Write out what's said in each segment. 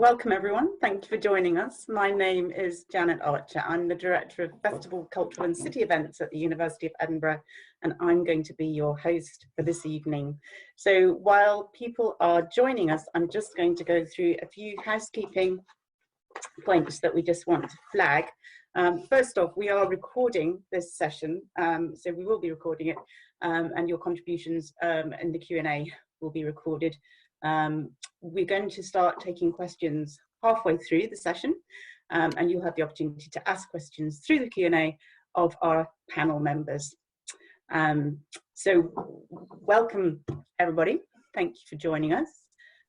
Welcome everyone, thank you for joining us. My name is Janet Archer. I'm the Director of Festival, Cultural and City Events at the University of Edinburgh, and I'm going to be your host for this evening. So while people are joining us, I'm just going to go through a few housekeeping points that we just want to flag. First off, we are recording this session, so we will be recording it, and your contributions in the Q&A will be recorded. We're going to start taking questions halfway through the session, and you'll have the opportunity to ask questions through the Q&A of our panel members. So welcome everybody, thank you for joining us.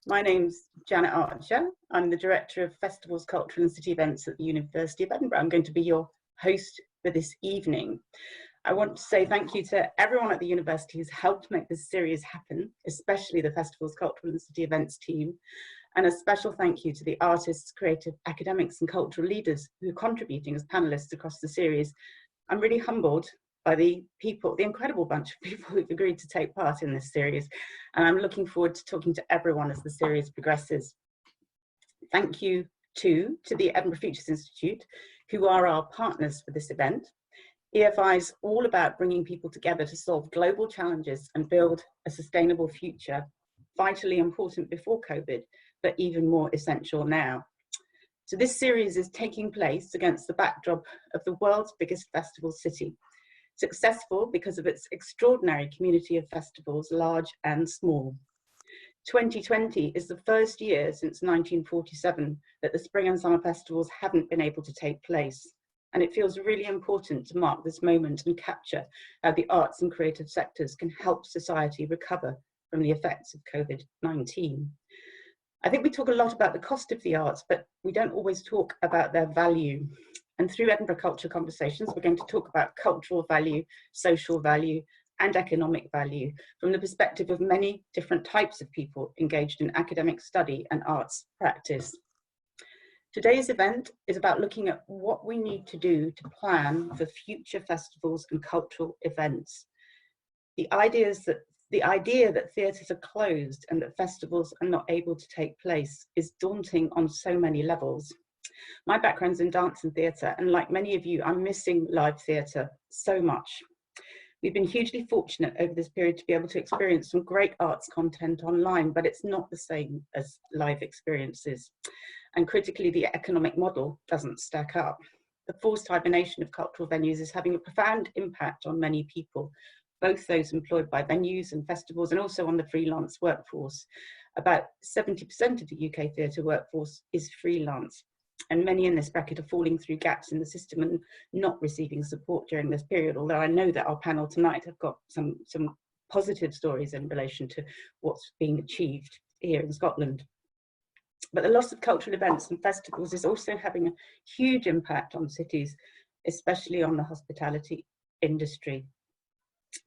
My name's Janet Archer. I'm the Director of Festivals, Cultural and City Events at the University of Edinburgh. I'm going to be your host for this evening. I want to say thank you to everyone at the university who's helped make this series happen, especially the Festivals, Cultural and City Events team. And a special thank you to the artists, creative academics and cultural leaders who are contributing as panelists across the series. I'm really humbled by the incredible bunch of people who've agreed to take part in this series. And I'm looking forward to talking to everyone as the series progresses. Thank you too to the Edinburgh Futures Institute, who are our partners for this event. EFI is all about bringing people together to solve global challenges and build a sustainable future, vitally important before COVID, but even more essential now. So this series is taking place against the backdrop of the world's biggest festival city, successful because of its extraordinary community of festivals, large and small. 2020 is the first year since 1947 that the Spring and Summer Festivals haven't been able to take place. And it feels really important to mark this moment and capture how the arts and creative sectors can help society recover from the effects of COVID-19. I think we talk a lot about the cost of the arts, but we don't always talk about their value. And through Edinburgh Culture Conversations, we're going to talk about cultural value, social value, and economic value from the perspective of many different types of people engaged in academic study and arts practice. Today's event is about looking at what we need to do to plan for future festivals and cultural events. The idea that theatres are closed and that festivals are not able to take place is daunting on so many levels. My background's in dance and theatre, and like many of you, I'm missing live theatre so much. We've been hugely fortunate over this period to be able to experience some great arts content online, but it's not the same as live experiences. And critically, the economic model doesn't stack up. The forced hibernation of cultural venues is having a profound impact on many people, both those employed by venues and festivals and also on the freelance workforce. About 70% of the UK theatre workforce is freelance, and many in this bracket are falling through gaps in the system and not receiving support during this period, although I know that our panel tonight have got some positive stories in relation to what's being achieved here in Scotland. But the loss of cultural events and festivals is also having a huge impact on cities, especially on the hospitality industry,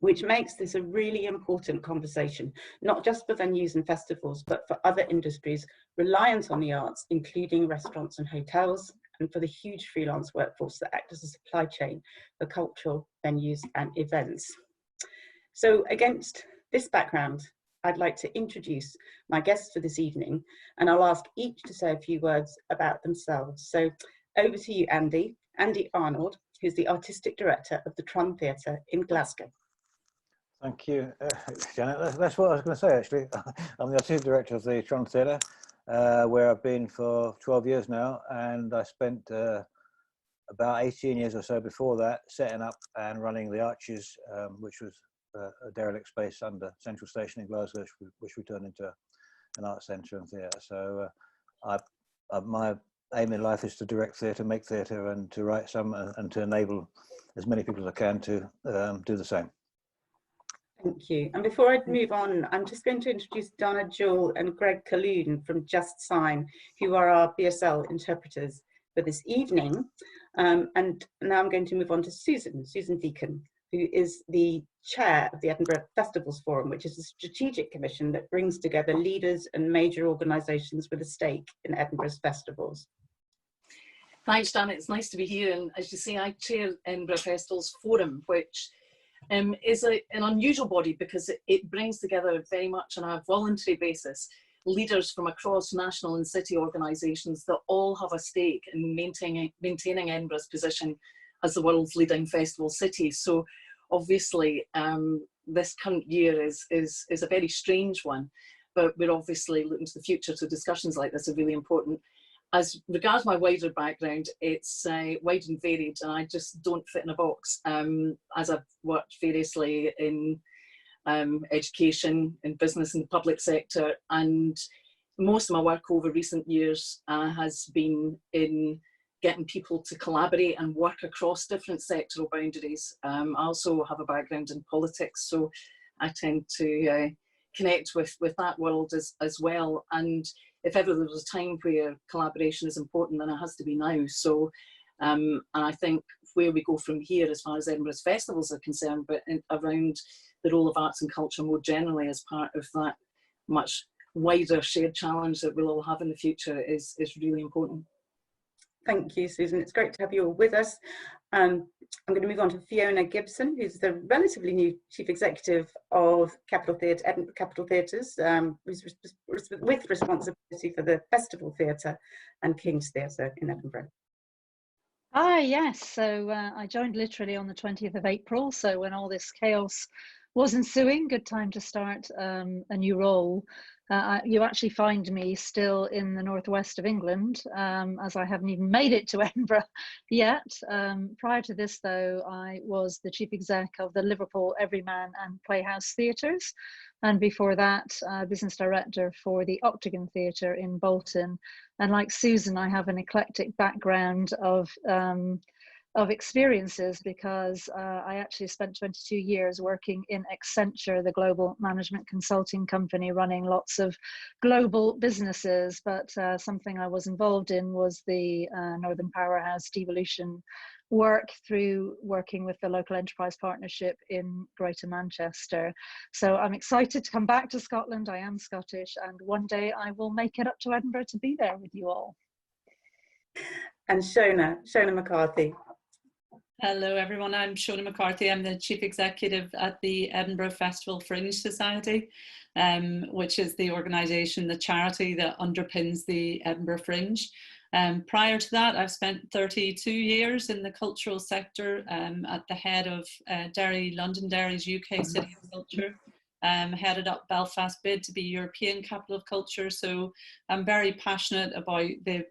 which makes this a really important conversation, not just for venues and festivals, but for other industries reliant on the arts, including restaurants and hotels, and for the huge freelance workforce that act as a supply chain for cultural venues and events. So against this background, I'd like to introduce my guests for this evening, and I'll ask each to say a few words about themselves. So over to you, Andy. Andy Arnold, who's the Artistic Director of the Tron Theatre in Glasgow. Thank you, Janet. That's what I was going to say, actually. I'm the Artistic Director of the Tron Theatre, where I've been for 12 years now, and I spent about 18 years or so before that setting up and running the Arches, which was a derelict space under Central Station in Glasgow, which we turned into an art centre and theatre. So my aim in life is to direct theatre, make theatre, and to write some, and to enable as many people as I can to do the same. Thank you. And before I move on, I'm just going to introduce Donna Jewell and Greg Colloon from Just Sign, who are our BSL interpreters for this evening. And now I'm going to move on to Susan Deacon, who is the chair of the Edinburgh Festivals Forum, which is a strategic commission that brings together leaders and major organisations with a stake in Edinburgh's festivals. Thanks, Janet. It's nice to be here. And as you say, I chair Edinburgh Festivals Forum, which is an unusual body because it brings together very much on a voluntary basis leaders from across national and city organisations that all have a stake in maintaining Edinburgh's position as the world's leading festival city. So obviously this current year is a very strange one, but we're obviously looking to the future, so discussions like this are really important. As regards my wider background, it's wide and varied, and I just don't fit in a box, as I've worked variously in education, in business and the public sector, and most of my work over recent years has been in getting people to collaborate and work across different sectoral boundaries. I also have a background in politics, so I tend to connect with that world as well. And if ever there was a time where collaboration is important, then it has to be now. So, and I think where we go from here as far as Edinburgh's festivals are concerned, but around the role of arts and culture more generally as part of that much wider shared challenge that we'll all have in the future is really important. Thank you, Susan. It's great to have you all with us. I'm going to move on to Fiona Gibson, who's the relatively new Chief Executive of Capital Theatre, Edinburgh Capital Theatres, with responsibility for the Festival Theatre and King's Theatre in Edinburgh. Hi, yes. So I joined literally on the 20th of April. So when all this chaos was ensuing, good time to start a new role. You actually find me still in the northwest of England, as I haven't even made it to Edinburgh yet. Prior to this, though, I was the chief exec of the Liverpool Everyman and Playhouse Theatres, and before that, business director for the Octagon Theatre in Bolton. And like Susan, I have an eclectic background of experiences, because I actually spent 22 years working in Accenture, the global management consulting company, running lots of global businesses. But something I was involved in was the Northern Powerhouse devolution work, through working with the local enterprise partnership in Greater Manchester. So I'm excited to come back to Scotland. I am Scottish, and one day I will make it up to Edinburgh to be there with you all. And Shona Mccarthy. Hello everyone, I'm Shona Mccarthy. I'm the Chief Executive at the Edinburgh Festival Fringe Society, which is the organisation, the charity that underpins the Edinburgh Fringe. Prior to that, I've spent 32 years in the cultural sector at the head of Londonderry's UK City of Culture. Headed up Belfast bid to be European Capital of Culture. So I'm very passionate about the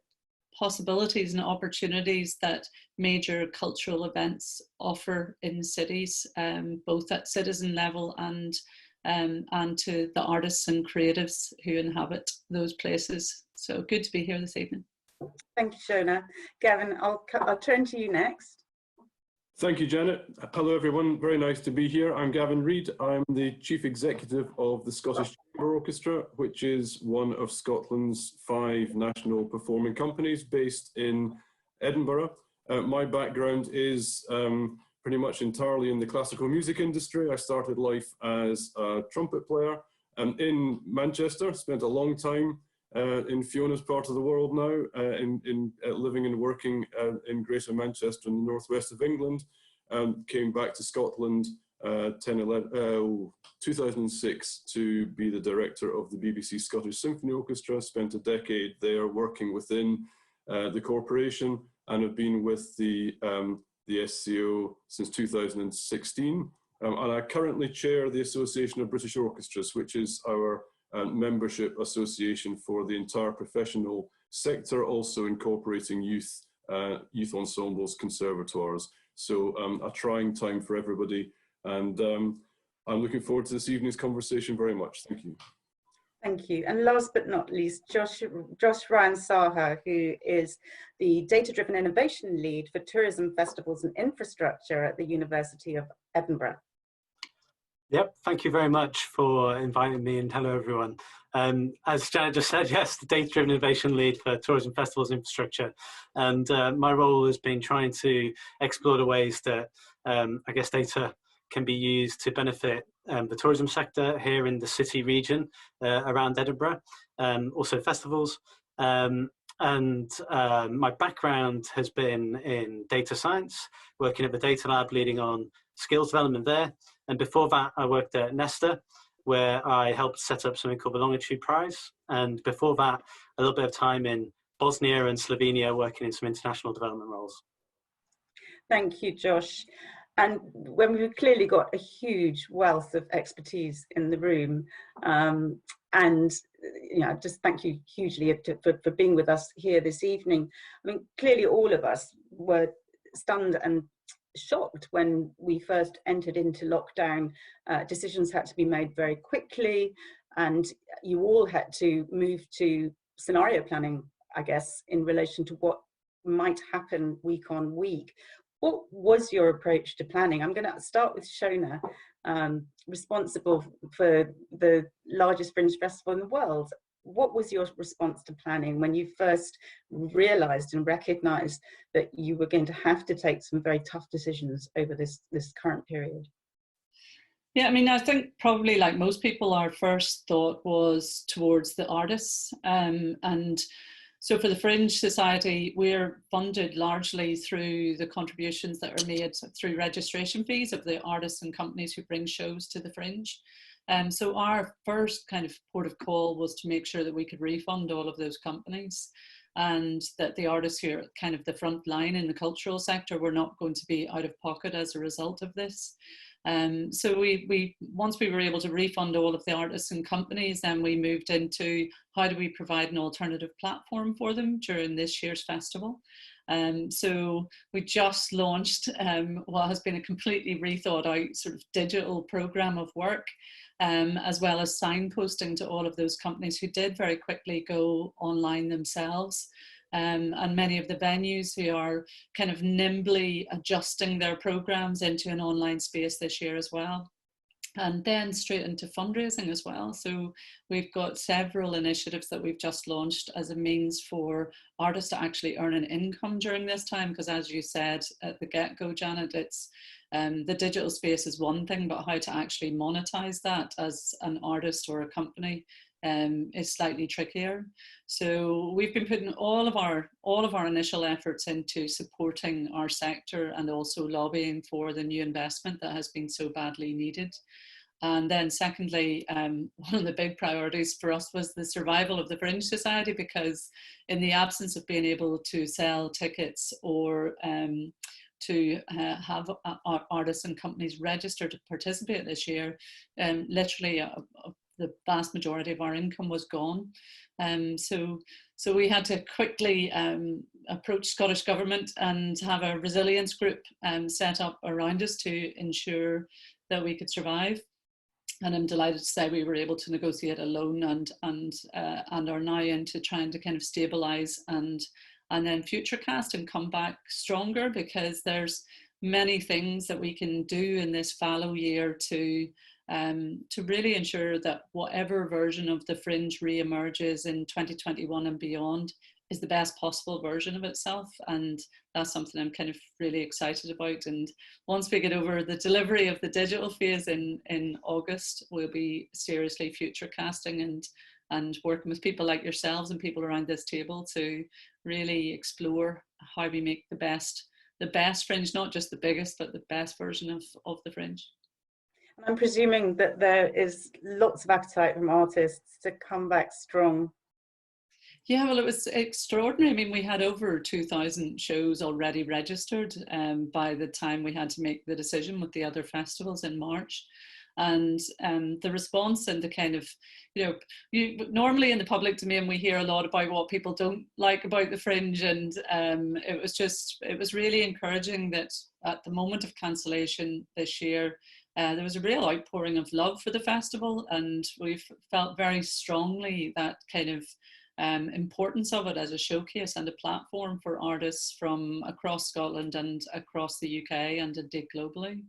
possibilities and opportunities that major cultural events offer in cities, both at citizen level and to the artists and creatives who inhabit those places. So good to be here this evening. Thank you, Shona. Gavin, I'll turn to you next. Thank you, Janet. Hello, everyone. Very nice to be here. I'm Gavin Reed. I'm the Chief Executive of the Scottish Chamber Orchestra, which is one of Scotland's 5 national performing companies based in Edinburgh. My background is pretty much entirely in the classical music industry. I started life as a trumpet player in Manchester, spent a long time in Fiona's part of the world now, living and working in Greater Manchester in the northwest of England. Came back to Scotland 2006 to be the director of the BBC Scottish Symphony Orchestra. Spent a decade there working within the corporation, and have been with the SCO since 2016. And I currently chair the Association of British Orchestras, which is our membership association for the entire professional sector, also incorporating youth ensembles, conservatoires. So a trying time for everybody, and I'm looking forward to this evening's conversation very much. Thank you. Thank you. And last but not least, Josh Ryan Saha, who is the Data-Driven Innovation Lead for Tourism, Festivals and Infrastructure at the University of Edinburgh. Yep, thank you very much for inviting me, and hello everyone. As Janet just said, yes, the Data-Driven Innovation Lead for Tourism, Festivals and Infrastructure. And my role has been trying to explore the ways that I guess data can be used to benefit the tourism sector here in the city region around Edinburgh, also festivals. And my background has been in data science, working at the Data Lab, leading on skills development there. And before that, I worked at Nesta, where I helped set up something called the Longitude Prize. And before that, a little bit of time in Bosnia and Slovenia working in some international development roles. Thank you, Josh. And when we've clearly got a huge wealth of expertise in the room, and just thank you hugely for being with us here this evening. I mean, clearly all of us were stunned and shocked when we first entered into lockdown. Decisions had to be made very quickly, and you all had to move to scenario planning, I guess, in relation to what might happen week on week. What was your approach to planning? I'm going to start with Shona, responsible for the largest Fringe festival in the world. What was your response to planning when you first realised and recognised that you were going to have to take some very tough decisions over this current period? Yeah, I mean, I think probably like most people, our first thought was towards the artists. And so for the Fringe Society, we're funded largely through the contributions that are made through registration fees of the artists and companies who bring shows to the Fringe. So our first kind of port of call was to make sure that we could refund all of those companies, and that the artists who are kind of the front line in the cultural sector were not going to be out of pocket as a result of this. So we once we were able to refund all of the artists and companies, then we moved into how do we provide an alternative platform for them during this year's festival. So we just launched what has been a completely rethought out sort of digital program of work, as well as signposting to all of those companies who did very quickly go online themselves. And many of the venues who are kind of nimbly adjusting their programs into an online space this year as well. And then straight into fundraising as well. So we've got several initiatives that we've just launched as a means for artists to actually earn an income during this time, because as you said at the get-go, Janet, it's the digital space is one thing, but how to actually monetize that as an artist or a company is slightly trickier. So we've been putting all of our initial efforts into supporting our sector and also lobbying for the new investment that has been so badly needed. And then secondly, one of the big priorities for us was the survival of the Fringe Society, because in the absence of being able to sell tickets or to have artists and companies register to participate this year, literally the vast majority of our income was gone. So we had to quickly approach Scottish Government and have a resilience group set up around us to ensure that we could survive. And I'm delighted to say we were able to negotiate a loan and are now into trying to kind of stabilise and then futurecast and come back stronger, because there's many things that we can do in this fallow year to really ensure that whatever version of the Fringe re-emerges in 2021 and beyond is the best possible version of itself. And that's something I'm kind of really excited about. And once we get over the delivery of the digital phase in August, we'll be seriously future casting and working with people like yourselves and people around this table to really explore how we make the best Fringe, not just the biggest, but the best version of the Fringe. I'm presuming that there is lots of appetite from artists to come back strong. Yeah, well, it was extraordinary. I mean, we had over 2,000 shows already registered by the time we had to make the decision with the other festivals in March. And the response and the kind of, normally in the public domain, we hear a lot about what people don't like about the Fringe. And it was really encouraging that at the moment of cancellation this year, there was a real outpouring of love for the festival. And we've felt very strongly that kind of importance of it as a showcase and a platform for artists from across Scotland and across the UK and indeed globally.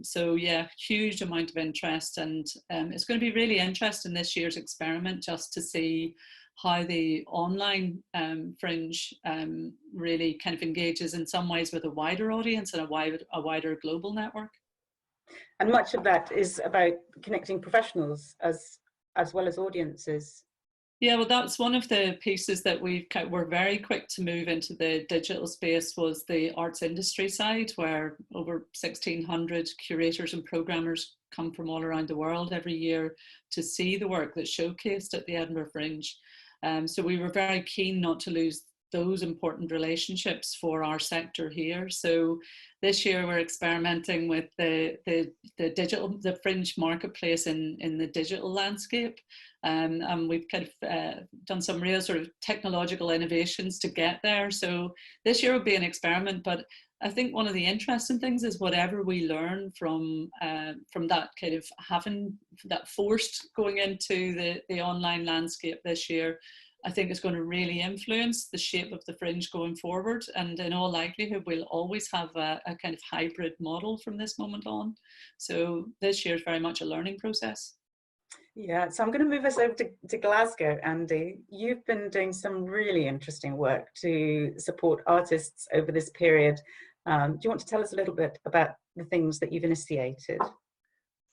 So yeah, huge amount of interest, and it's going to be really interesting this year's experiment just to see how the online Fringe really kind of engages in some ways with a wider audience and a wider global network. And much of that is about connecting professionals as well as audiences. Yeah, well, that's one of the pieces that we're very quick to move into the digital space, was the arts industry side, where over 1,600 curators and programmers come from all around the world every year to see the work that's showcased at the Edinburgh Fringe. So we were very keen not to lose those important relationships for our sector here. So this year we're experimenting with the Fringe marketplace in the digital landscape. And we've kind of done some real sort of technological innovations to get there. So this year will be an experiment, but I think one of the interesting things is whatever we learn from that kind of having that forced going into the online landscape this year, I think it's going to really influence the shape of the Fringe going forward. And in all likelihood, we'll always have a kind of hybrid model from this moment on. So this year is very much a learning process. Yeah, so I'm going to move us over to Glasgow, Andy. You've been doing some really interesting work to support artists over this period. Do you want to tell us a little bit about the things that you've initiated?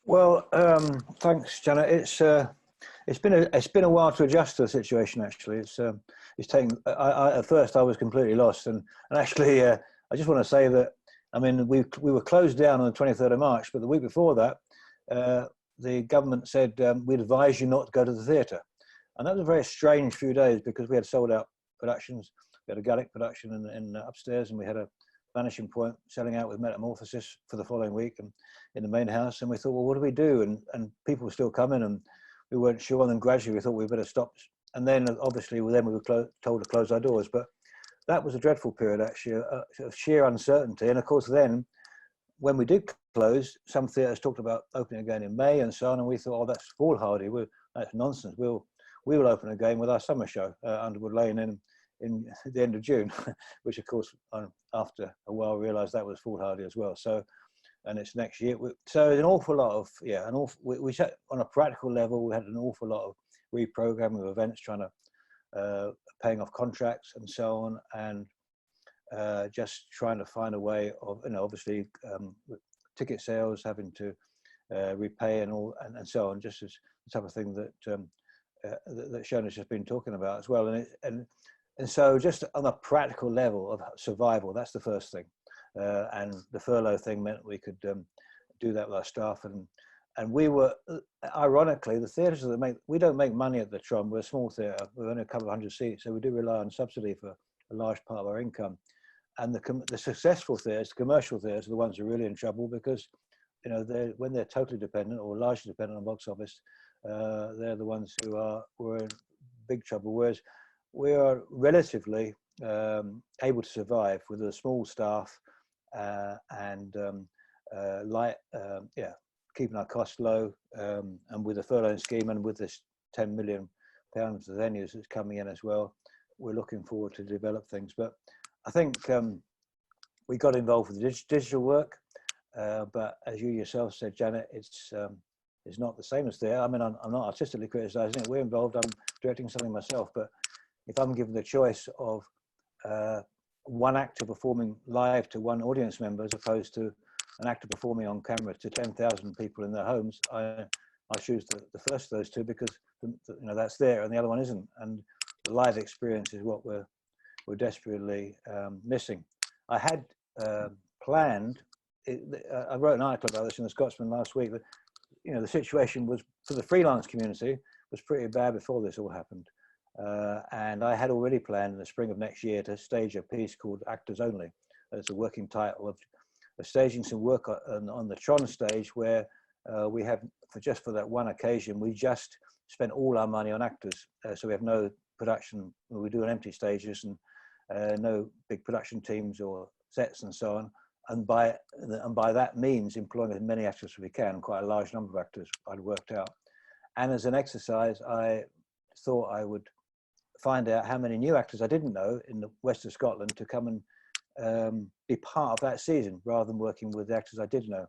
Well, thanks, Janet. It's been a while to adjust to the situation. Actually, it's taken. At first I was completely lost, and actually I just want to say that, I mean, we were closed down on the 23rd of March, but the week before that, the government said we'd advise you not to go to the theatre, and that was a very strange few days because we had sold out productions. We had a Gallic production in upstairs, and we had a Vanishing Point selling out with Metamorphosis for the following week, and in the main house. And we thought, well, what do we do? And people were still coming, and we weren't sure. And then gradually we thought we better stop. And then obviously we were told to close our doors. But that was a dreadful period, actually, of sheer uncertainty. And of course, then when we did close, some theatres talked about opening again in May and so on. And we thought, oh, that's foolhardy. That's nonsense. We will open again with our summer show, Underwood Lane, in the end of June, which of course, after a while, realised that was foolhardy as well. So, and it's next year. So an awful lot of, we set on a practical level, we had an awful lot of reprogramming of events, trying to, paying off contracts and so on, and just trying to find a way of, obviously ticket sales, having to repay and all, and so on, just as the type of thing that that Shona's just been talking about as well. And so just on a practical level of survival, that's the first thing. And the furlough thing meant we could do that with our staff. And we were, ironically, the theatres that we don't make money at the Tron. We're a small theatre. We're only a couple of hundred seats. So we do rely on subsidy for a large part of our income. And the successful theatres, the commercial theatres, are the ones who are really in trouble because, when they're totally dependent or largely dependent on box office, they're the ones who are in big trouble. Whereas we are relatively able to survive with a small staff and keeping our costs low, and with the furlough scheme and with this £10 million of venues that's coming in as well, we're looking forward to develop things. But I think we got involved with the digital work, but as you yourself said, Janet, it's not the same as theatre. I mean, I'm not artistically criticising it. We're involved. I'm directing something myself, but if I'm given the choice of one actor performing live to one audience member as opposed to an actor performing on camera to 10,000 people in their homes, I choose the first of those two because that's there and the other one isn't. And the live experience is what we're desperately missing. I had planned. I wrote an article about this in the Scotsman last week. That the situation was for the freelance community was pretty bad before this all happened. And I had already planned in the spring of next year to stage a piece called Actors Only. It's a working title of staging some work on the Tron stage where we have, for that one occasion, we just spent all our money on actors. So we have no production, we do an empty stages and no big production teams or sets and so on. And by that means employing as many actors as we can, quite a large number of actors I'd worked out. And as an exercise, I thought I would find out how many new actors I didn't know in the west of Scotland to come and be part of that season rather than working with the actors I did know.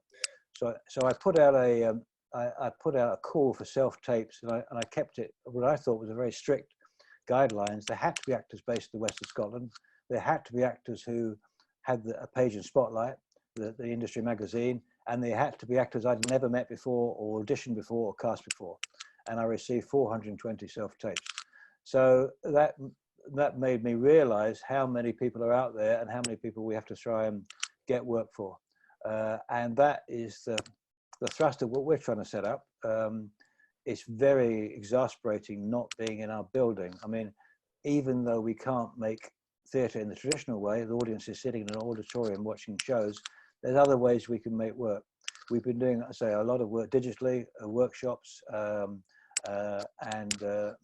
So I put out a call for self-tapes, and I kept it what I thought was a very strict guidelines. There had to be actors based in the west of Scotland. There had to be actors who had a page in Spotlight, the industry magazine, and they had to be actors I'd never met before or auditioned before or cast before. And I received 420 self-tapes. So that made me realize how many people are out there and how many people we have to try and get work for. And that is the thrust of what we're trying to set up. It's very exasperating not being in our building. I mean, even though we can't make theatre in the traditional way, the audience is sitting in an auditorium watching shows, there's other ways we can make work. We've been doing, I say, a lot of work digitally, workshops, and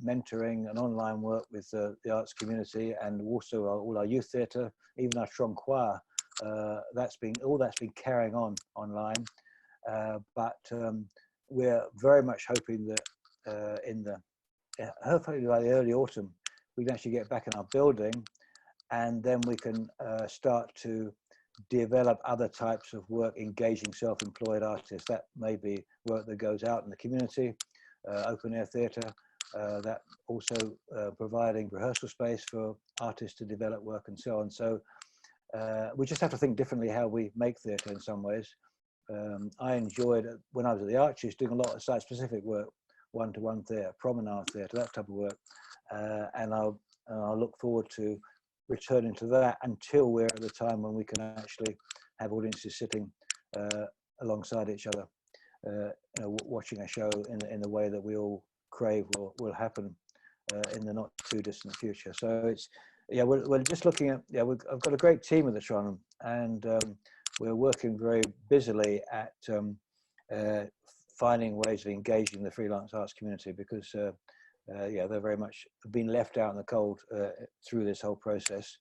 mentoring and online work with the arts community, and also all our youth theatre, even our Tron choir. All that's been carrying on online, but we're very much hoping that hopefully by the early autumn we can actually get back in our building, and then we can start to develop other types of work engaging self-employed artists. That may be work that goes out in the community, open air theatre, that also providing rehearsal space for artists to develop work and so on. So we just have to think differently how we make theatre in some ways. I enjoyed, when I was at the Arches, doing a lot of site-specific work, one-to-one theatre, promenade theatre, that type of work. And I'll look forward to returning to that until we're at the time when we can actually have audiences sitting alongside each other, watching a show in the way that we all crave will happen in the not too distant future. So it's, yeah, we're just looking at, I've got a great team at the Tron, and we're working very busily at finding ways of engaging the freelance arts community, because they're very much been left out in the cold through this whole process,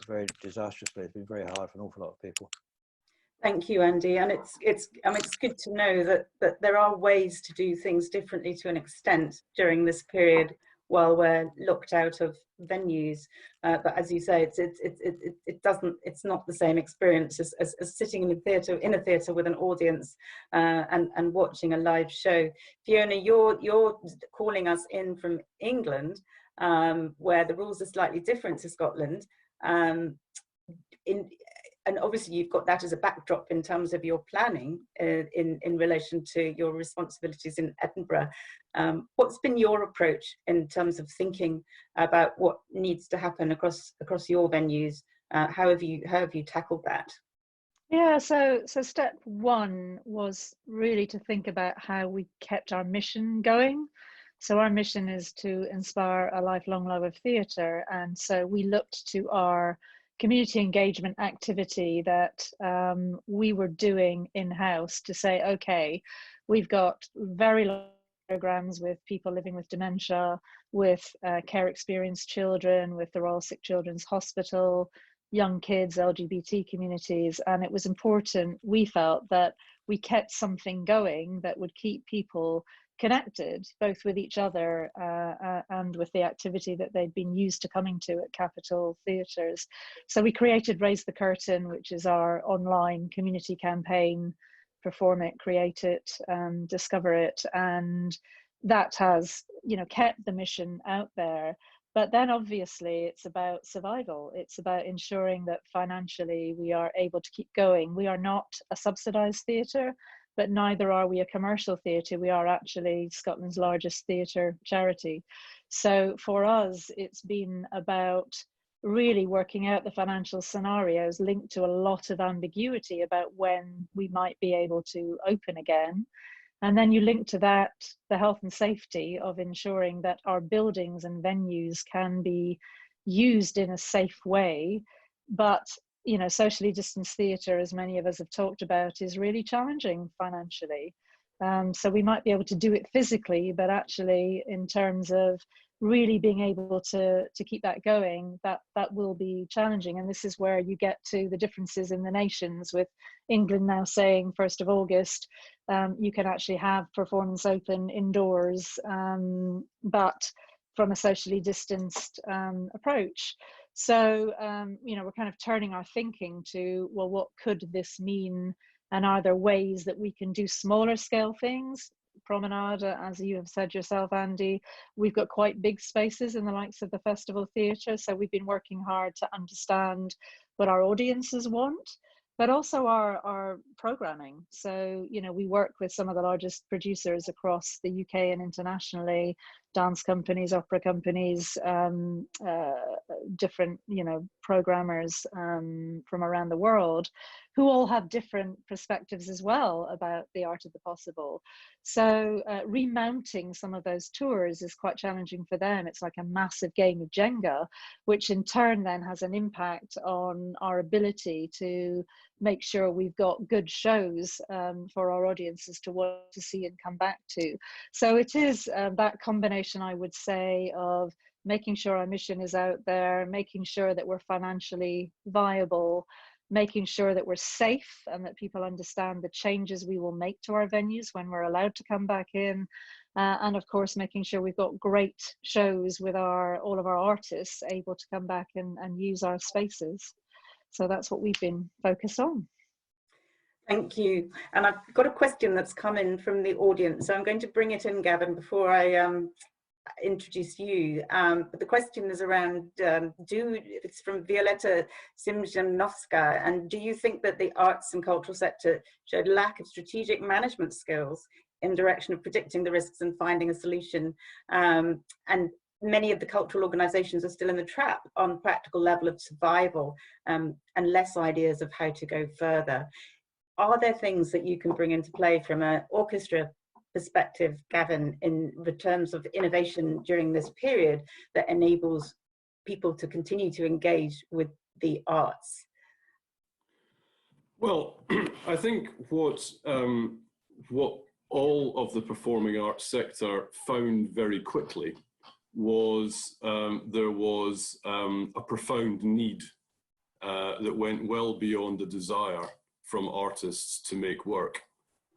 very disastrously. It's been very hard for an awful lot of people. Thank you, Andy. And it's good to know that there are ways to do things differently to an extent during this period while we're locked out of venues. But as you say, it's not the same experience as sitting in a theatre with an audience and watching a live show. Fiona, you're calling us in from England, where the rules are slightly different to Scotland. And obviously you've got that as a backdrop in terms of your planning in relation to your responsibilities in Edinburgh. What's been your approach in terms of thinking about what needs to happen across your venues? How have you tackled that? Yeah, so step one was really to think about how we kept our mission going. So our mission is to inspire a lifelong love of theatre, and so we looked to our community engagement activity that we were doing in-house to say, okay, we've got very long programs with people living with dementia, with care experienced children, with the Royal Sick Children's Hospital, young kids, LGBT communities, and it was important, we felt, that we kept something going that would keep people connected both with each other and with the activity that they'd been used to coming to at capital theatres. So we created Raise the Curtain, which is our online community campaign, perform it, create it, discover it, and that has, kept the mission out there. But then obviously it's about survival. It's about ensuring that financially we are able to keep going. We are not a subsidised theatre, but neither are we a commercial theatre. We are actually Scotland's largest theatre charity. So for us, it's been about really working out the financial scenarios linked to a lot of ambiguity about when we might be able to open again. And then you link to that the health and safety of ensuring that our buildings and venues can be used in a safe way. But socially distanced theatre, as many of us have talked about, is really challenging financially. So we might be able to do it physically, but actually in terms of really being able to keep that going, that will be challenging. And this is where you get to the differences in the nations, with England now saying 1st of August, you can actually have performance open indoors, but from a socially distanced approach. So, we're kind of turning our thinking to, well, what could this mean? And are there ways that we can do smaller scale things? Promenade, as you have said yourself, Andy, we've got quite big spaces in the likes of the Festival Theatre. So we've been working hard to understand what our audiences want. but also our programming. So, you know, we work with some of the largest producers across the UK and internationally, dance companies, opera companies, different, you know, programmers from around the world, who all have different perspectives as well about the art of the possible. So remounting some of those tours is quite challenging for them. It's like a massive game of Jenga, which in turn then has an impact on our ability to make sure we've got good shows for our audiences to want to see and come back to. So it is that combination, I would say, of making sure our mission is out there, making sure that we're financially viable, making sure that we're safe and that people understand the changes we will make to our venues when we're allowed to come back in. And of course, making sure we've got great shows with all of our artists able to come back and use our spaces. So that's what we've been focused on. Thank you. And I've got a question that's come in from the audience. So I'm going to bring it in, Gavin, before I introduce you. But the question is around, it's from Violetta Simjanowska, and do you think that the arts and cultural sector showed lack of strategic management skills in direction of predicting the risks and finding a solution? And many of the cultural organisations are still in the trap on practical level of survival and less ideas of how to go further. Are there things that you can bring into play from an orchestra perspective, Gavin, in terms of innovation during this period that enables people to continue to engage with the arts? Well, I think what all of the performing arts sector found very quickly was there was a profound need that went well beyond the desire from artists to make work.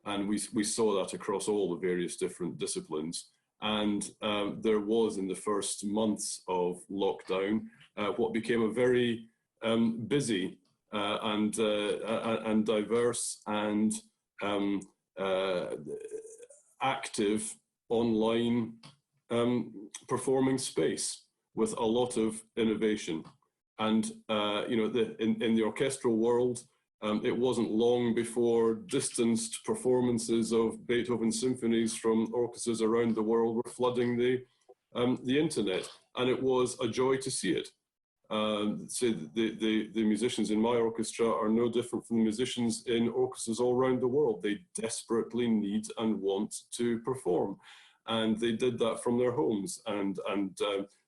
And we saw that across all the various different disciplines. And there was, in the first months of lockdown, what became a very busy and diverse and active online performing space with a lot of innovation. And you know, in the orchestral world, it wasn't long before distanced performances of Beethoven symphonies from orchestras around the world were flooding the internet, and it was a joy to see it. So the musicians in my orchestra are no different from the musicians in orchestras all around the world. They desperately need and want to perform, and they did that from their homes, and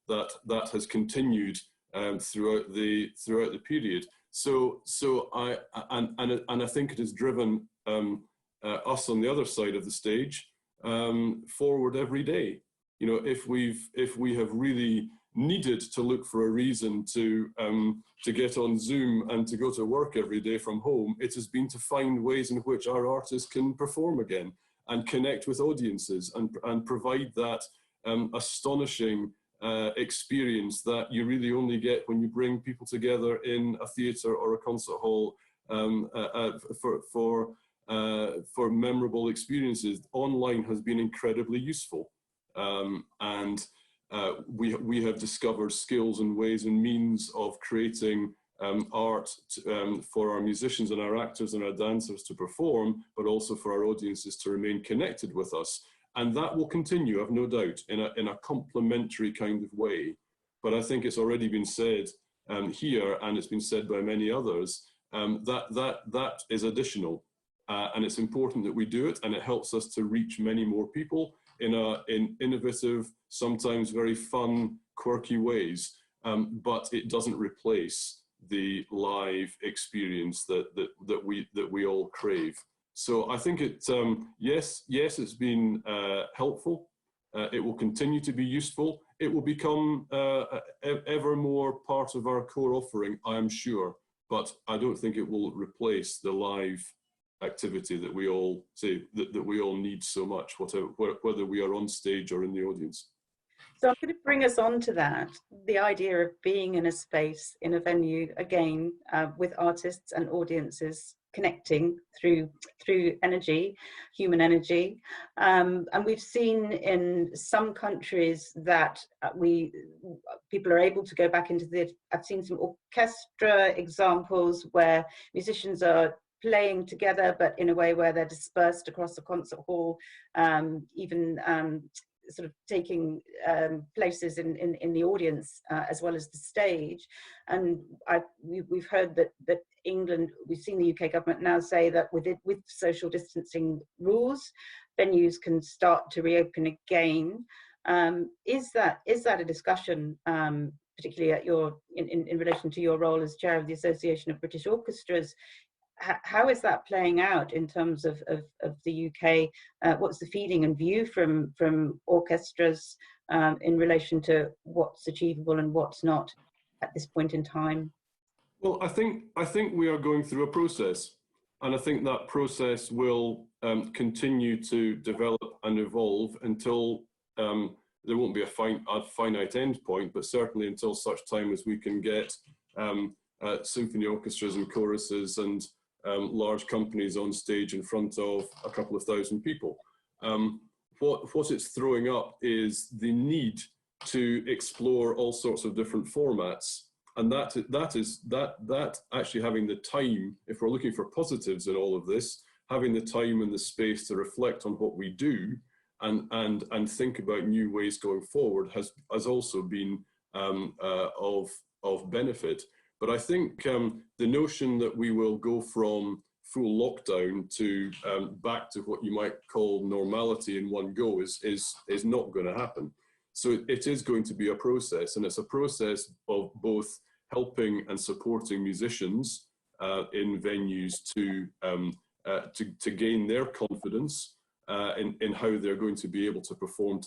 that has continued throughout the period. So I think it has driven us on the other side of the stage forward every day. You know, if we have really needed to look for a reason to get on Zoom and to go to work every day from home, it has been to find ways in which our artists can perform again and connect with audiences and provide that astonishing experience that you really only get when you bring people together in a theatre or a concert hall for memorable experiences. Online has been incredibly useful, and we have discovered skills and ways and means of creating art for our musicians and our actors and our dancers to perform, but also for our audiences to remain connected with us. And that will continue, I've no doubt, in a complementary kind of way. But I think it's already been said here, and it's been said by many others, that is additional. And it's important that we do it, and it helps us to reach many more people in innovative, sometimes very fun, quirky ways. But it doesn't replace the live experience that we all crave. So I think yes, it's been helpful. It will continue to be useful. It will become ever more part of our core offering, I am sure. But I don't think it will replace the live activity that we all say that we all need so much, whether we are on stage or in the audience. So I'm going to bring us on to that, the idea of being in a space, in a venue, again, with artists and audiences connecting through energy, human energy, and we've seen in some countries that people are able to go back into the. I've seen some orchestra examples where musicians are playing together, but in a way where they're dispersed across the concert hall, even sort of taking places in the audience as well as the stage. And we've heard that England, we've seen the UK government now say that with social distancing rules, venues can start to reopen again. Is that a discussion, particularly at in relation to your role as chair of the Association of British Orchestras? How is that playing out in terms of the UK? What's the feeling and view from orchestras in relation to what's achievable and what's not at this point in time? Well, I think we are going through a process, and I think that process will continue to develop and evolve until there won't be a finite end point, but certainly until such time as we can get symphony orchestras and choruses and large companies on stage in front of a couple of thousand people. What it's throwing up is the need to explore all sorts of different formats, and that actually having the time, if we're looking for positives in all of this, having the time and the space to reflect on what we do and think about new ways going forward has also been of benefit. But I think the notion that we will go from full lockdown to back to what you might call normality in one go is not going to happen. So it is going to be a process, and it's a process of both helping and supporting musicians in venues to gain their confidence in how they're going to be able to perform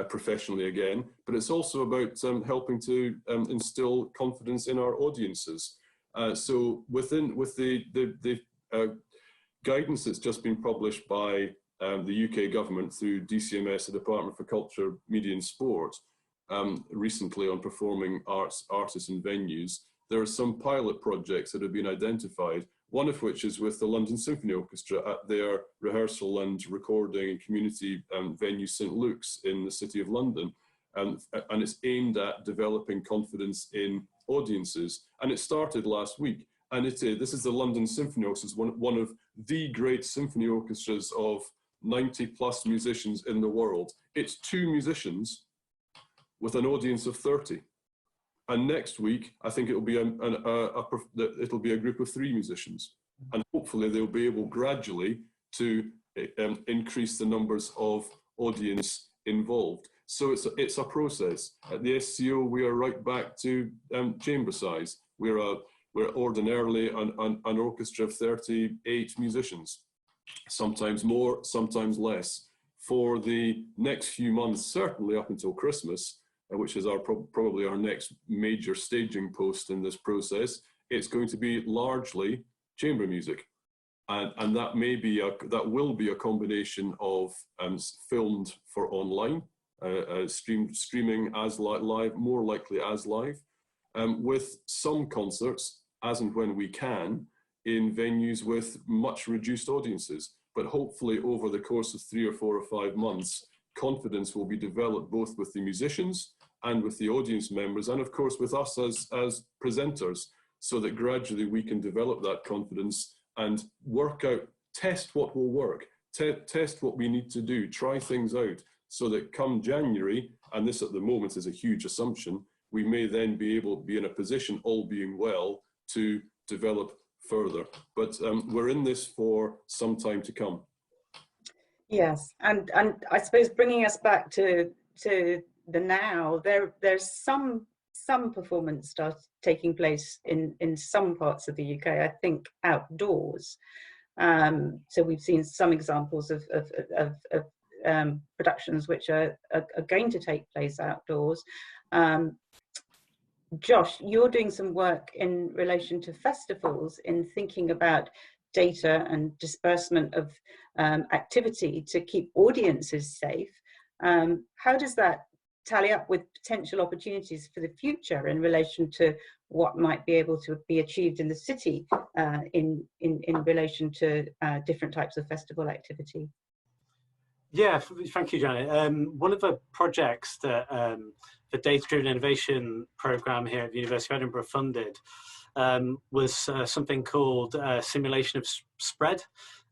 professionally again, but it's also about helping to instill confidence in our audiences. So with the guidance that's just been published by the UK government through DCMS, the Department for Culture, Media and Sport, recently on performing artists and venues, there are some pilot projects that have been identified, one of which is with the London Symphony Orchestra at their rehearsal and recording and community venue St Luke's in the City of London. And it's aimed at developing confidence in audiences. And it started last week. And this is the London Symphony Orchestra, one of the great symphony orchestras of 90+ musicians in the world. It's 2 musicians with an audience of 30. And next week, I think it'll be a group of 3 musicians, and hopefully they'll be able gradually to increase the numbers of audience involved. So it's a process. At the SCO, we are right back to chamber size. We're ordinarily an orchestra of 38 musicians, sometimes more, sometimes less. For the next few months, certainly up until Christmas, which is probably our next major staging post in this process, it's going to be largely chamber music, and that will be a combination of filmed for online, streaming as live, more likely as live, with some concerts as and when we can in venues with much reduced audiences. But hopefully over the course of 3 or 4 or 5 months, confidence will be developed both with the musicians and with the audience members, and of course with us as presenters, so that gradually we can develop that confidence and work out, test what will work, test what we need to do, try things out, so that come January, and this at the moment is a huge assumption, we may then be able to be in a position, all being well, to develop further. But we're in this for some time to come. Yes, and I suppose bringing us back to the now, there's some performance taking place in some parts of the UK, I think outdoors. So we've seen some examples of productions which are going to take place outdoors. Josh, you're doing some work in relation to festivals in thinking about data and disbursement of activity to keep audiences safe. How does that tally up with potential opportunities for the future in relation to what might be able to be achieved in the city in relation to different types of festival activity? Yeah, thank you, Janet. One of the projects that the Data-Driven Innovation Programme here at the University of Edinburgh funded was something called Simulation of Spread.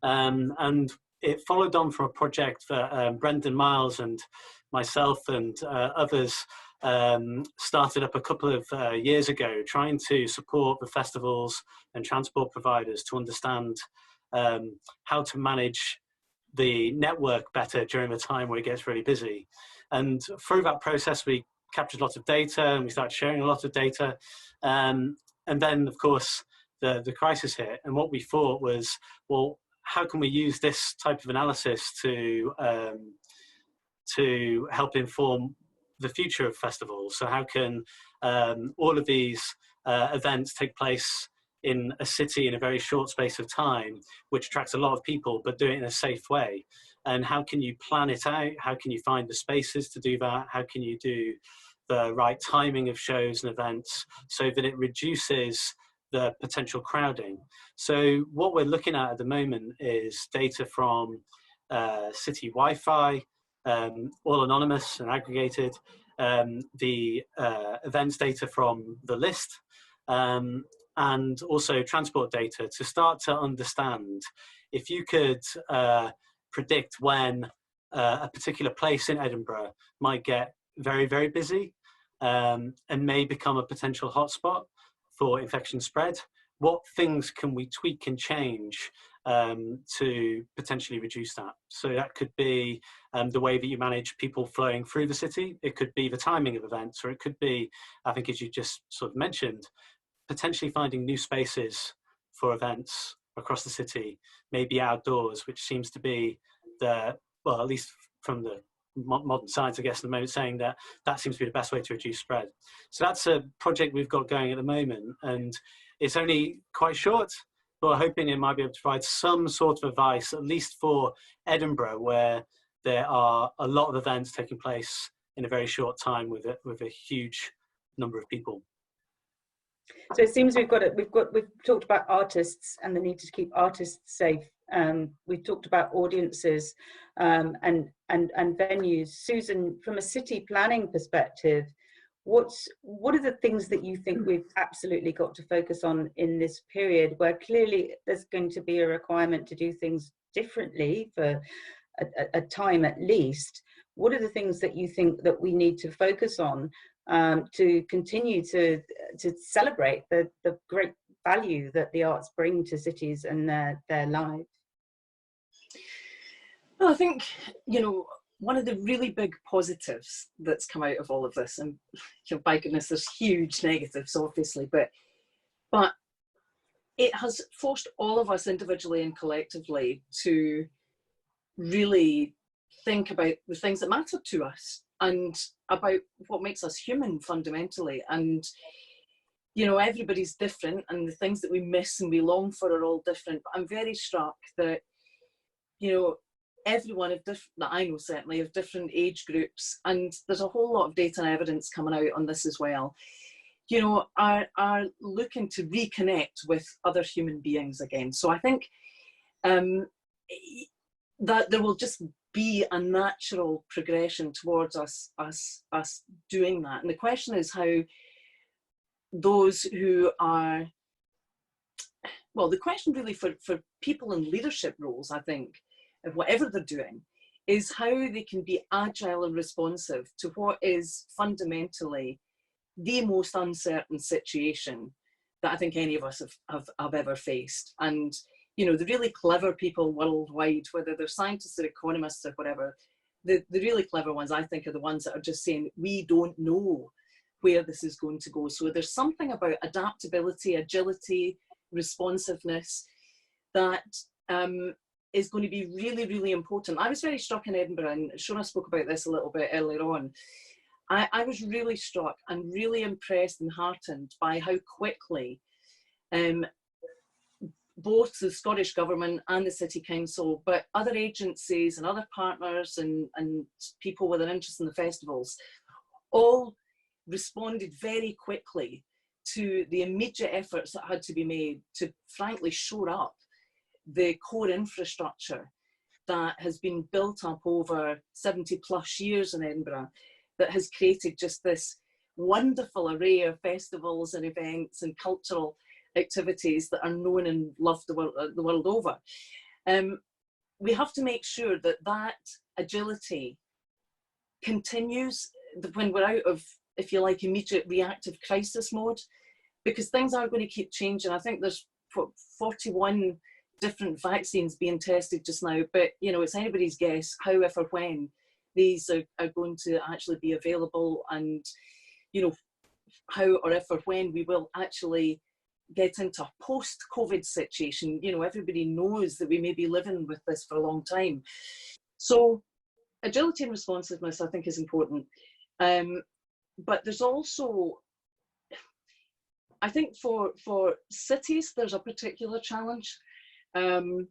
And it followed on from a project that Brendan Miles and myself and others started up a couple of years ago, trying to support the festivals and transport providers to understand how to manage the network better during the time where it gets really busy. And through that process, we captured lots of data and we started sharing a lot of data. And then, of course, the crisis hit. And what we thought was, well, how can we use this type of analysis to help inform the future of festivals? So how can all of these events take place in a city in a very short space of time, which attracts a lot of people, but do it in a safe way? And how can you plan it out? How can you find the spaces to do that? How can you do the right timing of shows and events so that it reduces the potential crowding? So what we're looking at the moment is data from city Wi-Fi, all anonymous and aggregated, the events data from the list, and also transport data to start to understand if you could predict when a particular place in Edinburgh might get very, very busy and may become a potential hotspot for infection spread. What things can we tweak and change to potentially reduce that? So that could be the way that you manage people flowing through the city. It could be the timing of events, or it could be, I think as you just sort of mentioned, potentially finding new spaces for events across the city, maybe outdoors, which seems to be the, well, at least from the modern science, I guess, at the moment, saying that that seems to be the best way to reduce spread. So that's a project we've got going at the moment, and it's only quite short, but we're hoping it might be able to provide some sort of advice, at least for Edinburgh, where there are a lot of events taking place in a very short time with a huge number of people. So it seems we've talked about artists and the need to keep artists safe. We've talked about audiences and venues. Susan, from a city planning perspective, what are the things that you think we've absolutely got to focus on in this period, where clearly there's going to be a requirement to do things differently for a time at least? What are the things that you think that we need to focus on to continue to celebrate the great value that the arts bring to cities and their lives? Well, I think, you know, one of the really big positives that's come out of all of this, and you know, by goodness, there's huge negatives, obviously, but it has forced all of us individually and collectively to really think about the things that matter to us and about what makes us human fundamentally. And you know, everybody's different, and the things that we miss and we long for are all different. But I'm very struck that, you know, everyone of different, that I know certainly, of different age groups, and there's a whole lot of data and evidence coming out on this as well, you know, are looking to reconnect with other human beings again. So I think that there will just be a natural progression towards us doing that. And the question is how those who are, well, the question really for people in leadership roles, I think, of whatever they're doing, is how they can be agile and responsive to what is fundamentally the most uncertain situation that I think any of us have ever faced. And, you know, the really clever people worldwide, whether they're scientists or economists or whatever, the really clever ones, I think, are the ones that are just saying, we don't know where this is going to go. So there's something about adaptability, agility, responsiveness that is going to be really, really important. I was very struck in Edinburgh, and Shona spoke about this a little bit earlier on. I was really struck and really impressed and heartened by how quickly both the Scottish Government and the City Council, but other agencies and other partners and people with an interest in the festivals, all responded very quickly to the immediate efforts that had to be made to frankly shore up the core infrastructure that has been built up over 70 plus years in Edinburgh, that has created just this wonderful array of festivals and events and cultural activities that are known and loved the world over. We have to make sure that that agility continues when we're out of, if you like, immediate reactive crisis mode, because things are going to keep changing. I think there's 41 different vaccines being tested just now, but you know, it's anybody's guess how, if or when these are going to actually be available, and you know, how or if or when we will actually get into a post-COVID situation. You know, everybody knows that we may be living with this for a long time. So agility and responsiveness, I think, is important. But there's also, I think for cities, there's a particular challenge. And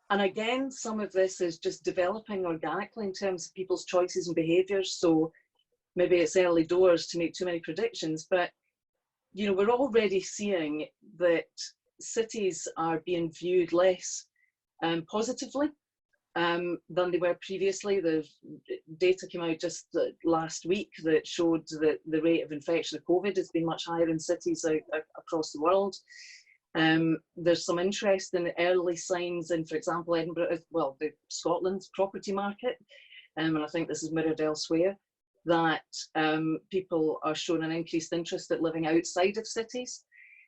again, some of this is just developing organically in terms of people's choices and behaviours. So maybe it's early doors to make too many predictions, but you know, we're already seeing that cities are being viewed less positively than they were previously. The data came out just last week that showed that the rate of infection of COVID has been much higher in cities across the world. There's some interest in early signs in, for example, Edinburgh, well, Scotland's property market, and I think this is mirrored elsewhere, that people are showing an increased interest at living outside of cities.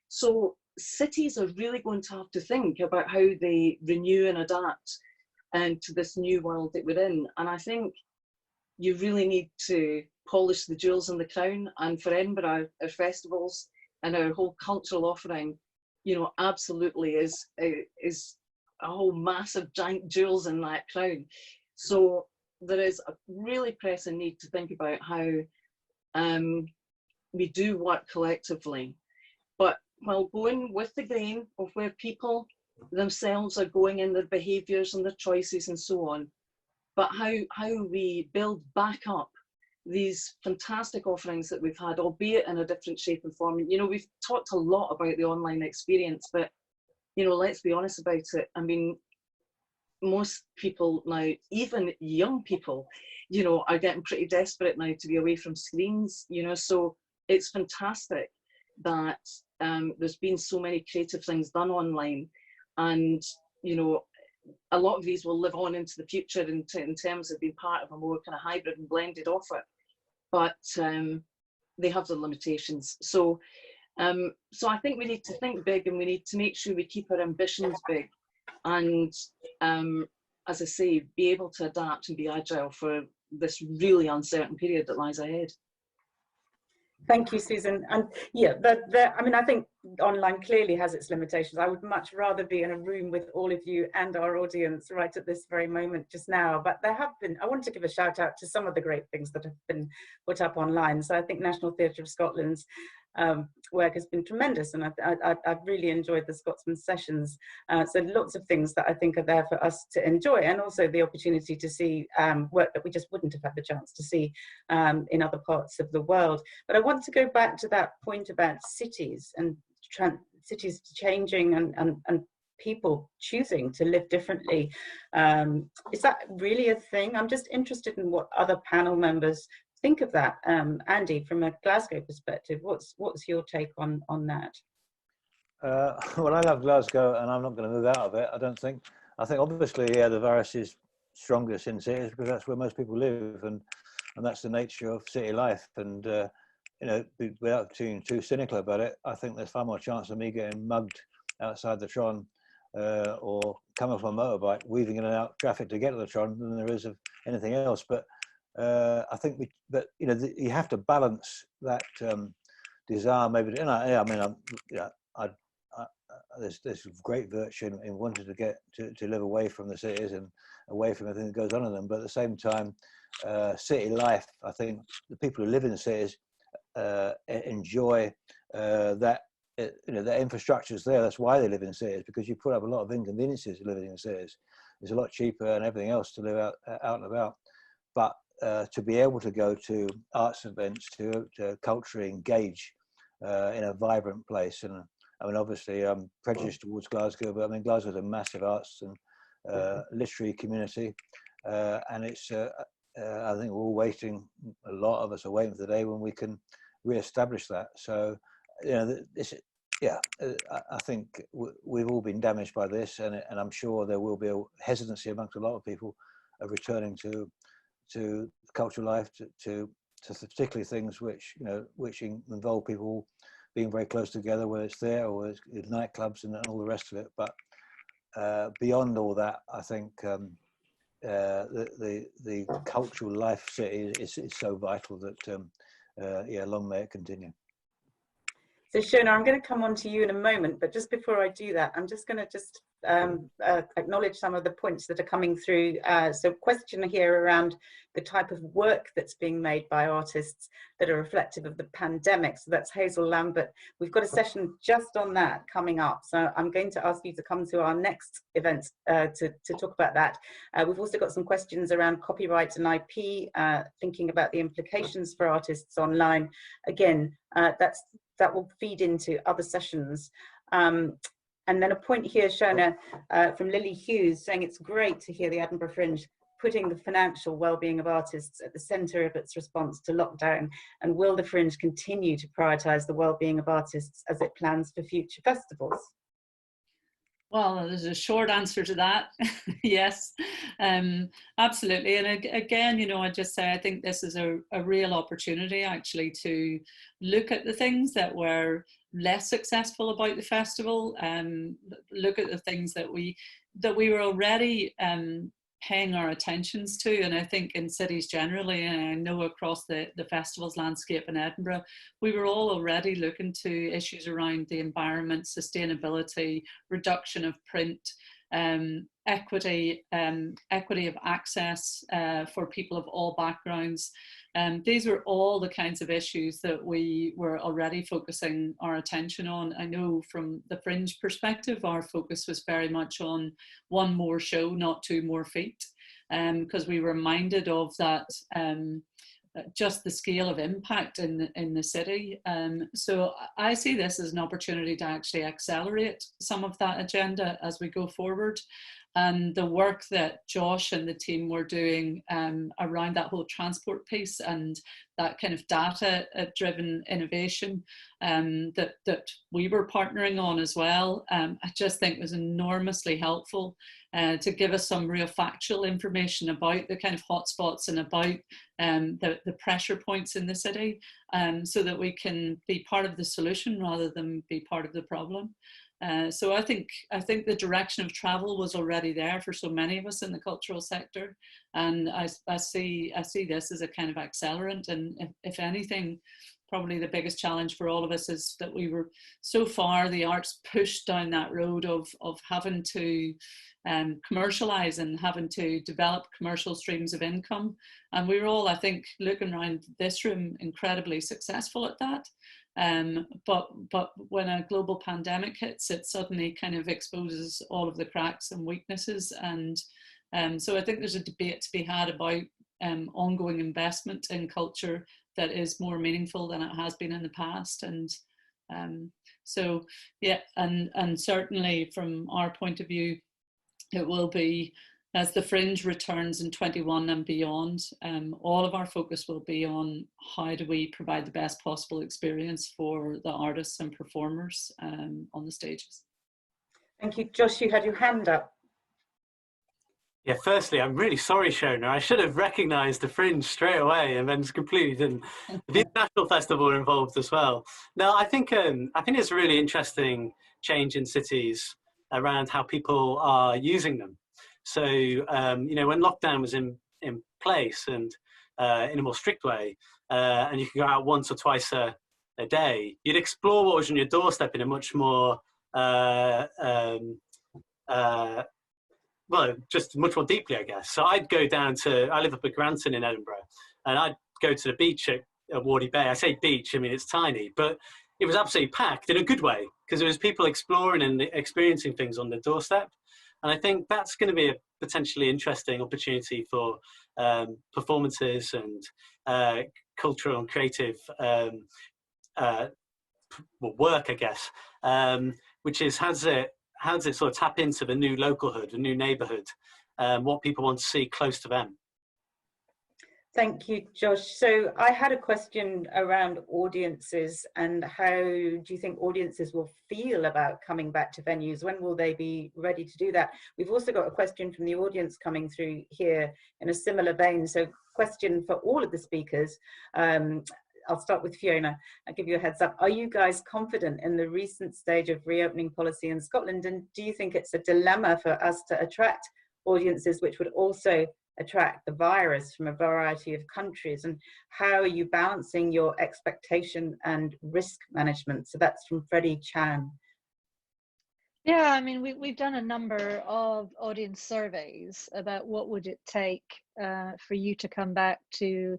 So cities are really going to have to think about how they renew and adapt to this new world that we're in. And I think you really need to polish the jewels in the crown. And for Edinburgh, our festivals and our whole cultural offering, you know, absolutely is a whole massive giant jewels in that crown. So there is a really pressing need to think about how we do work collectively, but while going with the grain of where people themselves are going in their behaviours and their choices and so on, but how we build back up these fantastic offerings that we've had, albeit in a different shape and form. You know, we've talked a lot about the online experience, but you know, let's be honest about it. I mean, most people now, even young people, you know, are getting pretty desperate now to be away from screens, you know, so it's fantastic that there's been so many creative things done online, and, you know, a lot of these will live on into the future in terms of being part of a more kind of hybrid and blended offer, but they have their limitations. So, so I think we need to think big, and we need to make sure we keep our ambitions big, and as I say, be able to adapt and be agile for this really uncertain period that lies ahead. Thank you, Susan. And yeah, I mean, I think online clearly has its limitations. I would much rather be in a room with all of you and our audience right at this very moment just now. But there have been, I want to give a shout out to some of the great things that have been put up online. So I think National Theatre of Scotland's work has been tremendous, and I've really enjoyed the Scotsman sessions. So lots of things that I think are there for us to enjoy, and also the opportunity to see work that we just wouldn't have had the chance to see in other parts of the world. But I want to go back to that point about cities and cities changing and people choosing to live differently. Is that really a thing? I'm just interested in what other panel members think of that. Andy, from a Glasgow perspective, what's your take on that? Well, I love Glasgow, and I'm not going to move out of it, I don't think. I think obviously, yeah, the virus is strongest in cities because that's where most people live, and that's the nature of city life. And you know, without being too cynical about it, I think there's far more chance of me getting mugged outside the Tron or coming off a motorbike, weaving in and out traffic to get to the Tron than there is of anything else. But I think you know, you have to balance that desire maybe. And I mean, there's great virtue in wanting to get to live away from the cities and away from everything that goes on in them. But at the same time, city life, I think the people who live in the cities enjoy that. You know, the infrastructure is there. That's why they live in cities, because you put up a lot of inconveniences living in cities. It's a lot cheaper and everything else to live out and about. But to be able to go to arts events, to culturally engage in a vibrant place. And I mean, obviously, I'm prejudiced towards Glasgow, but I mean, Glasgow is a massive arts and literary community, and it's. I think we're all waiting. A lot of us are waiting for the day when we can re-establish that. So, you know, this. Yeah, I think we've all been damaged by this, and I'm sure there will be a hesitancy amongst a lot of people of returning to cultural life, to particularly things which, you know, which involve people being very close together, whether it's there or it's nightclubs and all the rest of it. But beyond all that, I think the cultural life city is so vital that yeah, long may it continue. So Shona, I'm going to come on to you in a moment, but just before I do that, I'm just going to acknowledge some of the points that are coming through. So question here around the type of work that's being made by artists that are reflective of the pandemic. So that's Hazel Lambert. We've got a session just on that coming up. So I'm going to ask you to come to our next event to talk about that. We've also got some questions around copyright and IP, thinking about the implications for artists online. Again, that will feed into other sessions. And then a point here, Shona, from Lily Hughes, saying it's great to hear the Edinburgh Fringe putting the financial well-being of artists at the centre of its response to lockdown. And will the Fringe continue to prioritise the well-being of artists as it plans for future festivals? Well, there's a short answer to that. Yes, absolutely. And again, you know, I just say I think this is a real opportunity actually to look at the things that were less successful about the festival, look at the things that we were already paying our attentions to. And I think in cities generally, and I know across the festivals landscape in Edinburgh, we were all already looking to issues around the environment, sustainability, reduction of print, equity of access for people of all backgrounds. These were all the kinds of issues that we were already focusing our attention on. I know from the Fringe perspective, our focus was very much on one more show, not two more feet, because we were reminded of that, just the scale of impact in the city. So I see this as an opportunity to actually accelerate some of that agenda as we go forward. And the work that Josh and the team were doing around that whole transport piece and that kind of data-driven innovation that we were partnering on as well, I just think was enormously helpful to give us some real factual information about the kind of hotspots and about the pressure points in the city, so that we can be part of the solution rather than be part of the problem. So I think the direction of travel was already there for so many of us in the cultural sector, and I see this as a kind of accelerant. And if anything, probably the biggest challenge for all of us is that we were so far, the arts pushed down that road of having to commercialise and having to develop commercial streams of income, and we were all, I think, looking around this room, incredibly successful at that. But when a global pandemic hits, it suddenly kind of exposes all of the cracks and weaknesses. And so I think there's a debate to be had about ongoing investment in culture that is more meaningful than it has been in the past. And so, yeah, and certainly from our point of view, it will be, as the Fringe returns in 21 and beyond, all of our focus will be on how do we provide the best possible experience for the artists and performers on the stages. Thank you. Josh, you had your hand up. Yeah, firstly, I'm really sorry, Shona. I should have recognised the Fringe straight away and then just completely didn't. The International Festival were involved as well. No, I think it's a really interesting change in cities around how people are using them. So, you know, when lockdown was in place and in a more strict way, and you could go out once or twice a day, you'd explore what was on your doorstep in a much more, well, just much more deeply, I guess. So I'd go down I live up at Granton in Edinburgh, and I'd go to the beach at Wardy Bay. I say beach, I mean, it's tiny, but it was absolutely packed in a good way, because there was people exploring and experiencing things on their doorstep. And I think that's going to be a potentially interesting opportunity for performances and cultural and creative work, I guess, which is how does it sort of tap into the new localhood, the new neighbourhood, what people want to see close to them. Thank you, Josh. So I had a question around audiences and how do you think audiences will feel about coming back to venues? When will they be ready to do that? We've also got a question from the audience coming through here in a similar vein. So question for all of the speakers. I'll start with Fiona. I'll give you a heads up. Are you guys confident in the recent stage of reopening policy in Scotland? And do you think it's a dilemma for us to attract audiences which would also attract the virus from a variety of countries? And how are you balancing your expectation and risk management? So that's from Freddie Chan. Yeah, I mean, we've done a number of audience surveys about what would it take for you to come back to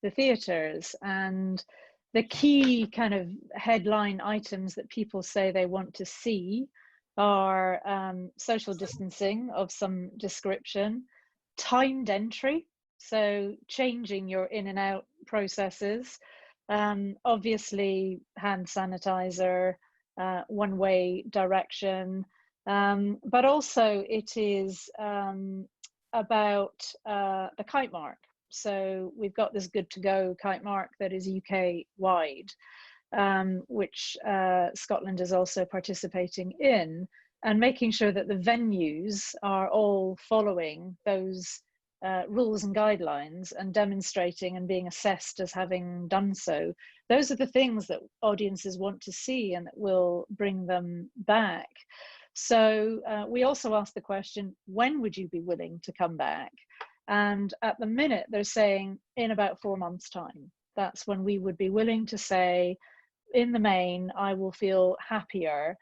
the theatres, and the key kind of headline items that people say they want to see are social distancing of some description, timed entry, so changing your in and out processes, obviously hand sanitizer, one-way direction, but also it is about the kite mark. So we've got this good to go kite mark that is UK wide, which Scotland is also participating in, and making sure that the venues are all following those rules and guidelines and demonstrating and being assessed as having done so. Those are the things that audiences want to see and that will bring them back. So we also asked the question, when would you be willing to come back? And at the minute, they're saying in about 4 months' time. That's when we would be willing to say, in the main, I will feel happier.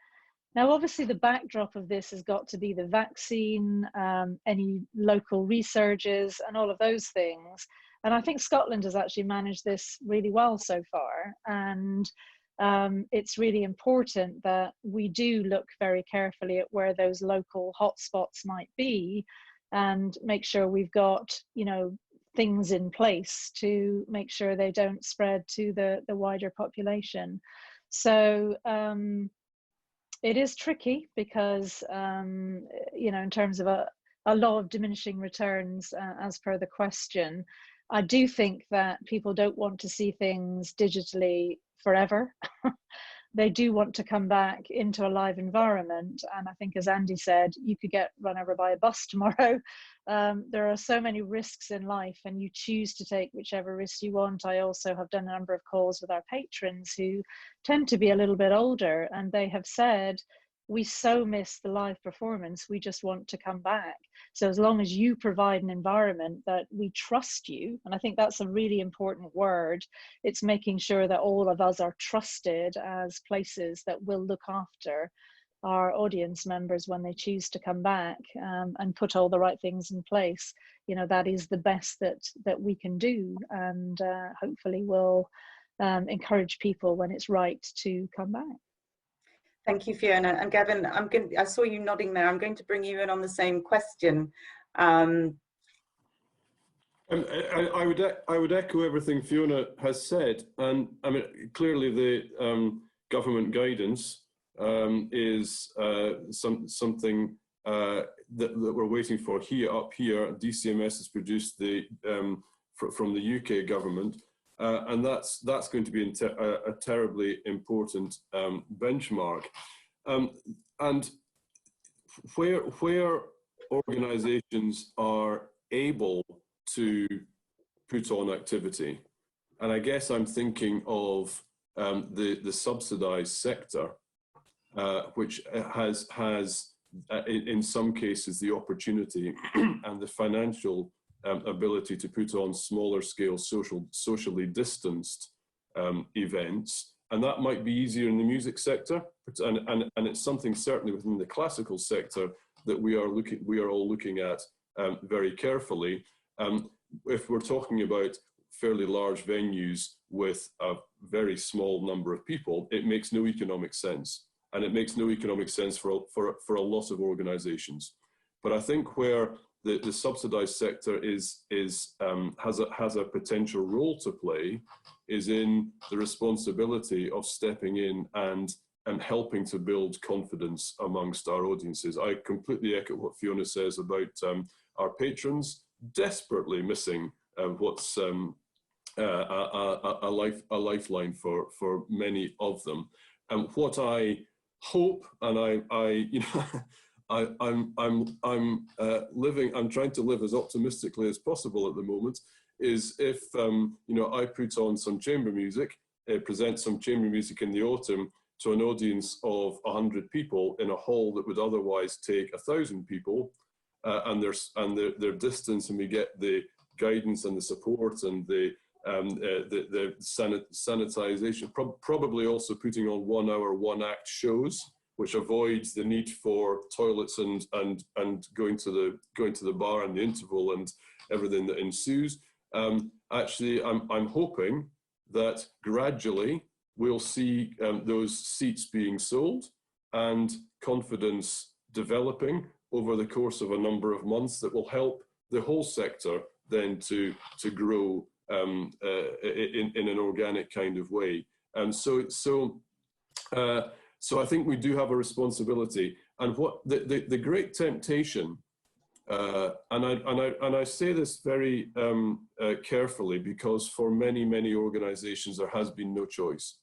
Now, obviously, the backdrop of this has got to be the vaccine, any local resurges, and all of those things. And I think Scotland has actually managed this really well so far. And it's really important that we do look very carefully at where those local hotspots might be, and make sure we've got, you know, things in place to make sure they don't spread to the wider population. So it is tricky because, you know, in terms of a law of diminishing returns, as per the question, I do think that people don't want to see things digitally forever. They do want to come back into a live environment. And I think, as Andy said, you could get run over by a bus tomorrow. There are so many risks in life, and you choose to take whichever risks you want. I also have done a number of calls with our patrons who tend to be a little bit older, and they have said, we so miss the live performance, we just want to come back. So as long as you provide an environment that we trust you, and I think that's a really important word, it's making sure that all of us are trusted as places that will look after our audience members when they choose to come back, and put all the right things in place. You know, that is the best that we can do, and hopefully will encourage people when it's right to come back. Thank you, Fiona. And Gavin, I saw you nodding there. I'm going to bring you in on the same question. I would echo everything Fiona has said. And I mean, clearly the government guidance is something that we're waiting for up here. DCMS has produced from the UK government. And that's going to be a terribly important benchmark. And where organisations are able to put on activity, and I guess I'm thinking of the subsidised sector, which has in some cases the opportunity and the financial ability to put on smaller scale socially distanced events, and that might be easier in the music sector, and it's something certainly within the classical sector that we are all looking at very carefully. If we're talking about fairly large venues with a very small number of people, it makes no economic sense, and it makes no economic sense for a lot of organisations. But I think where the subsidised sector has a potential role to play is in the responsibility of stepping in and helping to build confidence amongst our audiences. I completely echo what Fiona says about our patrons desperately missing what's a lifeline for many of them. And what I hope, and I'm trying to live as optimistically as possible at the moment, is if I put on some chamber music, present some chamber music in the autumn to an audience of 100 people in a hall that would otherwise take 1,000 people, and their distance, and we get the guidance and the support and the sanitization, probably also putting on 1 hour, 1 act shows, which avoids the need for toilets and going to the bar and the interval and everything that ensues. Actually, I'm hoping that gradually we'll see those seats being sold and confidence developing over the course of a number of months that will help the whole sector then to grow in an organic kind of way. And so I think we do have a responsibility. And what the great temptation, and I say this very carefully, because for many organisations there has been no choice.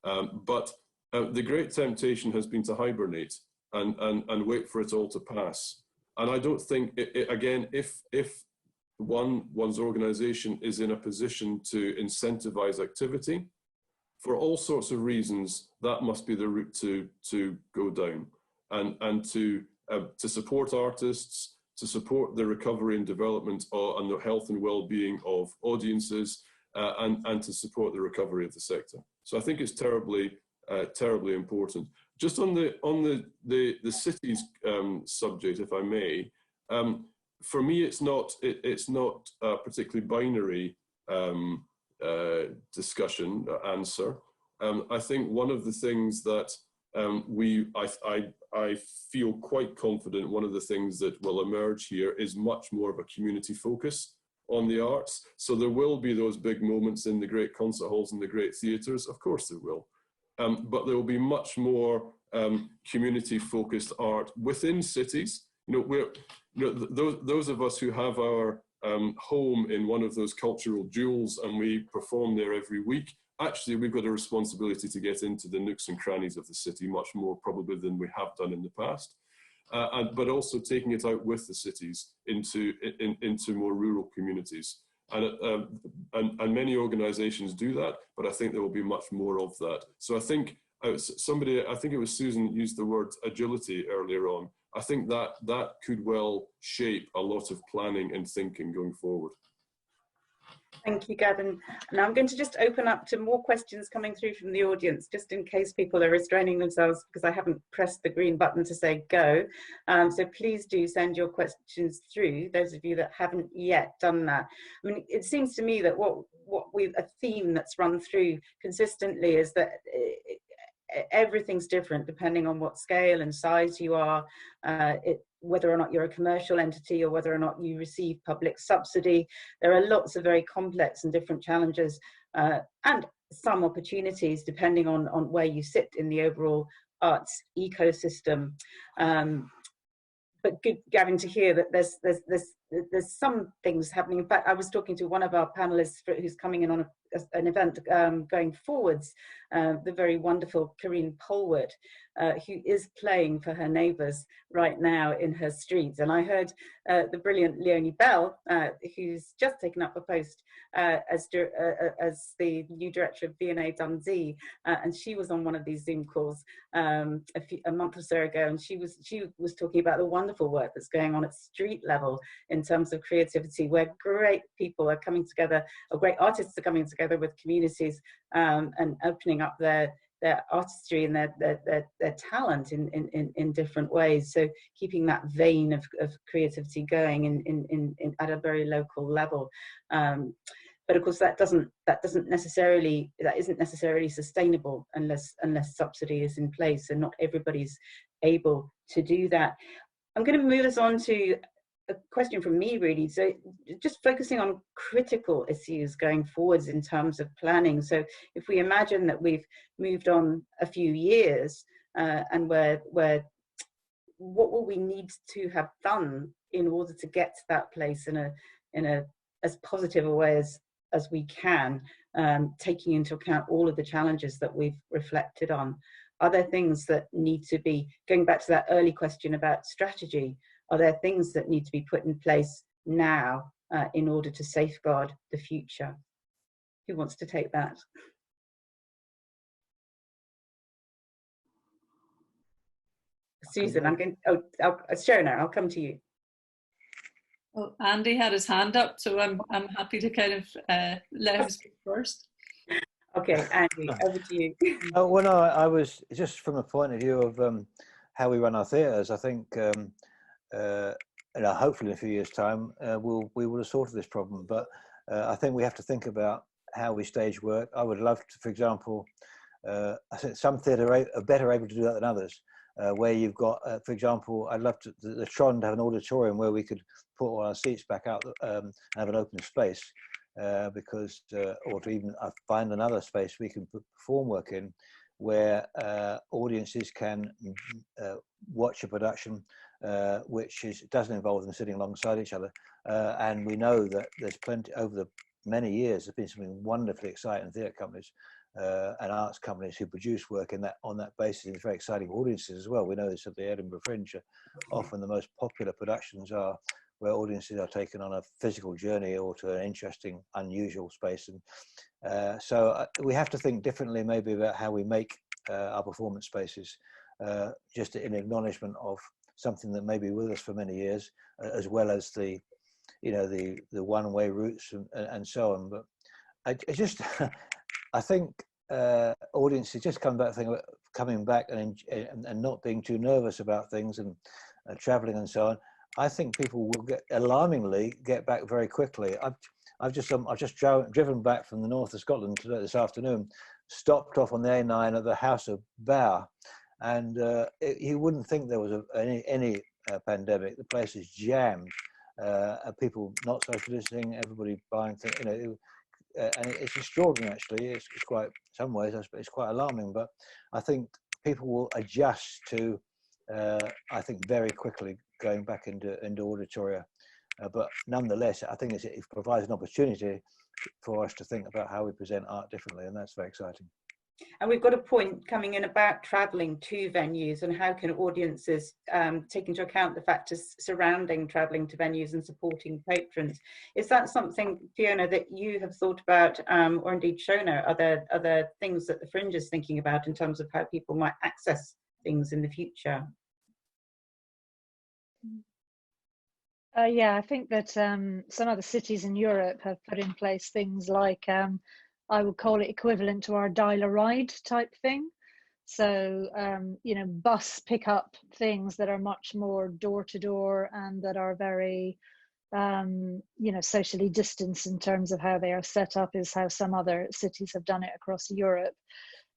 But the great temptation has been to hibernate and wait for it all to pass. And I don't think, again, if one's organisation is in a position to incentivise activity, for all sorts of reasons, that must be the route to go down, and to support artists, to support the recovery and development and the health and well-being of audiences, and to support the recovery of the sector. So I think it's terribly important. Just on the city's subject, if I may, for me it's not a particularly binary discussion answer. I think one of the things that I feel quite confident, one of the things that will emerge here is much more of a community focus on the arts. So there will be those big moments in the great concert halls and the great theatres, of course there will. But there will be much more community focused art within cities. Those of us who have our home in one of those cultural jewels and we perform there every week, actually we've got a responsibility to get into the nooks and crannies of the city much more probably than we have done in the past, but also taking it out with the cities into more rural communities. And many organisations do that, but I think there will be much more of that. So I think I think it was Susan used the word agility earlier on. I think that could well shape a lot of planning and thinking going forward. Thank you, Gavin. Now I'm going to just open up to more questions coming through from the audience, just in case people are restraining themselves because I haven't pressed the green button to say go. So please do send your questions through, those of you that haven't yet done that. I mean, it seems to me that a theme that's run through consistently is that everything's different depending on what scale and size you are, whether or not you're a commercial entity or whether or not you receive public subsidy. There are lots of very complex and different challenges and some opportunities depending on where you sit in the overall arts ecosystem. But good, Gavin, to hear that there's some things happening. In fact, I was talking to one of our panelists who's coming in on an event going forwards, the very wonderful Corinne Polwood, who is playing for her neighbours right now in her streets. And I heard the brilliant Leonie Bell, who's just taken up a post as the new director of V&A Dundee, and she was on one of these Zoom calls a month or so ago, and she was talking about the wonderful work that's going on at street level in terms of creativity, where great people are coming together, or great artists are coming together with communities and opening up their artistry and their talent in different ways. So keeping that vein of creativity going at a very local level. But of course that isn't necessarily sustainable unless subsidy is in place, and not everybody's able to do that. I'm going to move us on to a question from me really. So just focusing on critical issues going forwards in terms of planning. So if we imagine that we've moved on a few years and what will we need to have done in order to get to that place in a as positive a way as we can, taking into account all of the challenges that we've reflected on? Are there things that need to be, going back to that early question about strategy, are there things that need to be put in place now in order to safeguard the future? Who wants to take that? Susan, I'm going, Shona, I'll come to you. Well, Andy had his hand up, so I'm happy to kind of let him speak first. Okay, Andy, over to you. Oh, well, no, I was just from the point of view of how we run our theatres. I think, hopefully in a few years' time, we will have sorted this problem. But I think we have to think about how we stage work. I would love to, for example, I think some theatre are better able to do that than others. Where you've got, for example, I'd love to the Tron to have an auditorium where we could put all our seats back out and have an open space, because, or to even find another space we can put perform work in, where audiences can watch a production which doesn't involve them sitting alongside each other. And we know that there's plenty, over the many years, there's been some wonderfully exciting theatre companies and arts companies who produce work on that basis. It's very exciting audiences as well. We know this at the Edinburgh Fringe. Often the most popular productions are where audiences are taken on a physical journey or to an interesting, unusual space. And so we have to think differently maybe about how we make our performance spaces, just in acknowledgement of something that may be with us for many years, as well as the one-way routes and so on. But I think audiences just coming back and not being too nervous about things and traveling and so on. I think people will alarmingly get back very quickly. I've just driven back from the north of Scotland this afternoon, stopped off on the A9 at the House of Bower, and you wouldn't think there was any pandemic. The place is jammed. People not social distancing, everybody buying things, and it's extraordinary actually. It's quite, in some ways, it's quite alarming, but I think people will adjust to, I think, very quickly going back into auditoria. But nonetheless, I think it provides an opportunity for us to think about how we present art differently, and that's very exciting. And we've got a point coming in about travelling to venues and how can audiences take into account the factors surrounding travelling to venues and supporting patrons. Is that something, Fiona, that you have thought about, or indeed Shona? Are there things that the Fringe is thinking about in terms of how people might access things in the future? Yeah, I think that some other cities in Europe have put in place things like, I would call it equivalent to our dial-a-ride type thing. So, bus pickup things that are much more door-to-door and that are very, socially distanced in terms of how they are set up, is how some other cities have done it across Europe.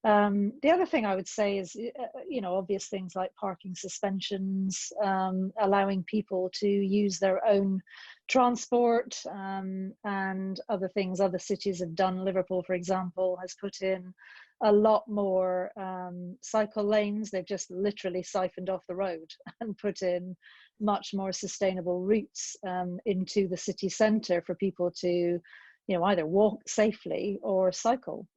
The other thing I would say is, obvious things like parking suspensions, allowing people to use their own transport, and other things other cities have done. Liverpool, for example, has put in a lot more cycle lanes. They've just literally siphoned off the road and put in much more sustainable routes into the city centre for people to either walk safely or cycle.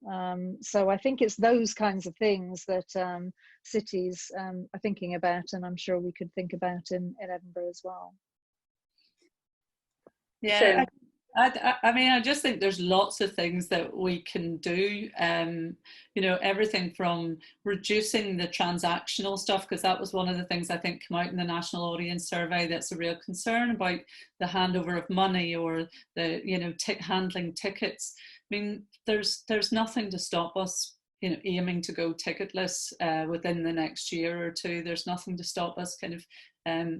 So I think it's those kinds of things that cities are thinking about, and I'm sure we could think about in Edinburgh as well. Yeah, I mean, I just think there's lots of things that we can do. Everything from reducing the transactional stuff, because that was one of the things I think came out in the National Audience Survey that's a real concern about the handover of money or the handling tickets. I mean, there's nothing to stop us aiming to go ticketless within the next year or two. There's nothing to stop us kind of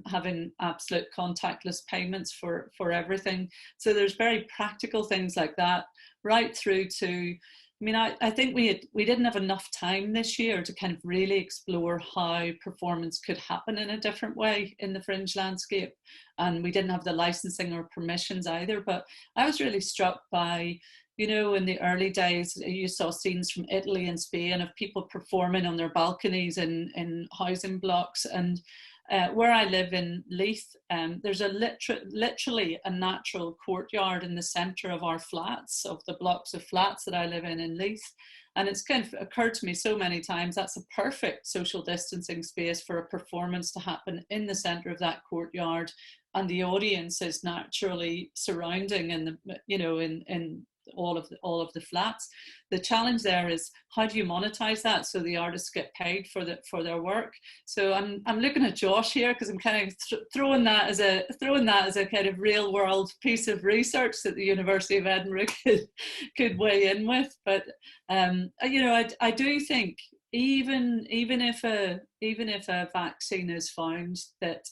having absolute contactless payments for everything. So there's very practical things like that, right through to I mean, I think we didn't have enough time this year to kind of really explore how performance could happen in a different way in the Fringe landscape. And we didn't have the licensing or permissions either. But I was really struck by, you know, in the early days, you saw scenes from Italy and Spain of people performing on their balconies in housing blocks. And where I live in Leith, there's literally a natural courtyard in the centre of our flats, of the blocks of flats that I live in Leith. And it's kind of occurred to me so many times that's a perfect social distancing space for a performance to happen in the centre of that courtyard, and the audience is naturally surrounding in the, you know, in all of the flats. The challenge there is, how do you monetize that so the artists get paid for their work? So I'm looking at Josh here, because I'm kind of throwing that as a kind of real world piece of research that the University of Edinburgh could weigh in with. But you know, I do think even if a vaccine is found, that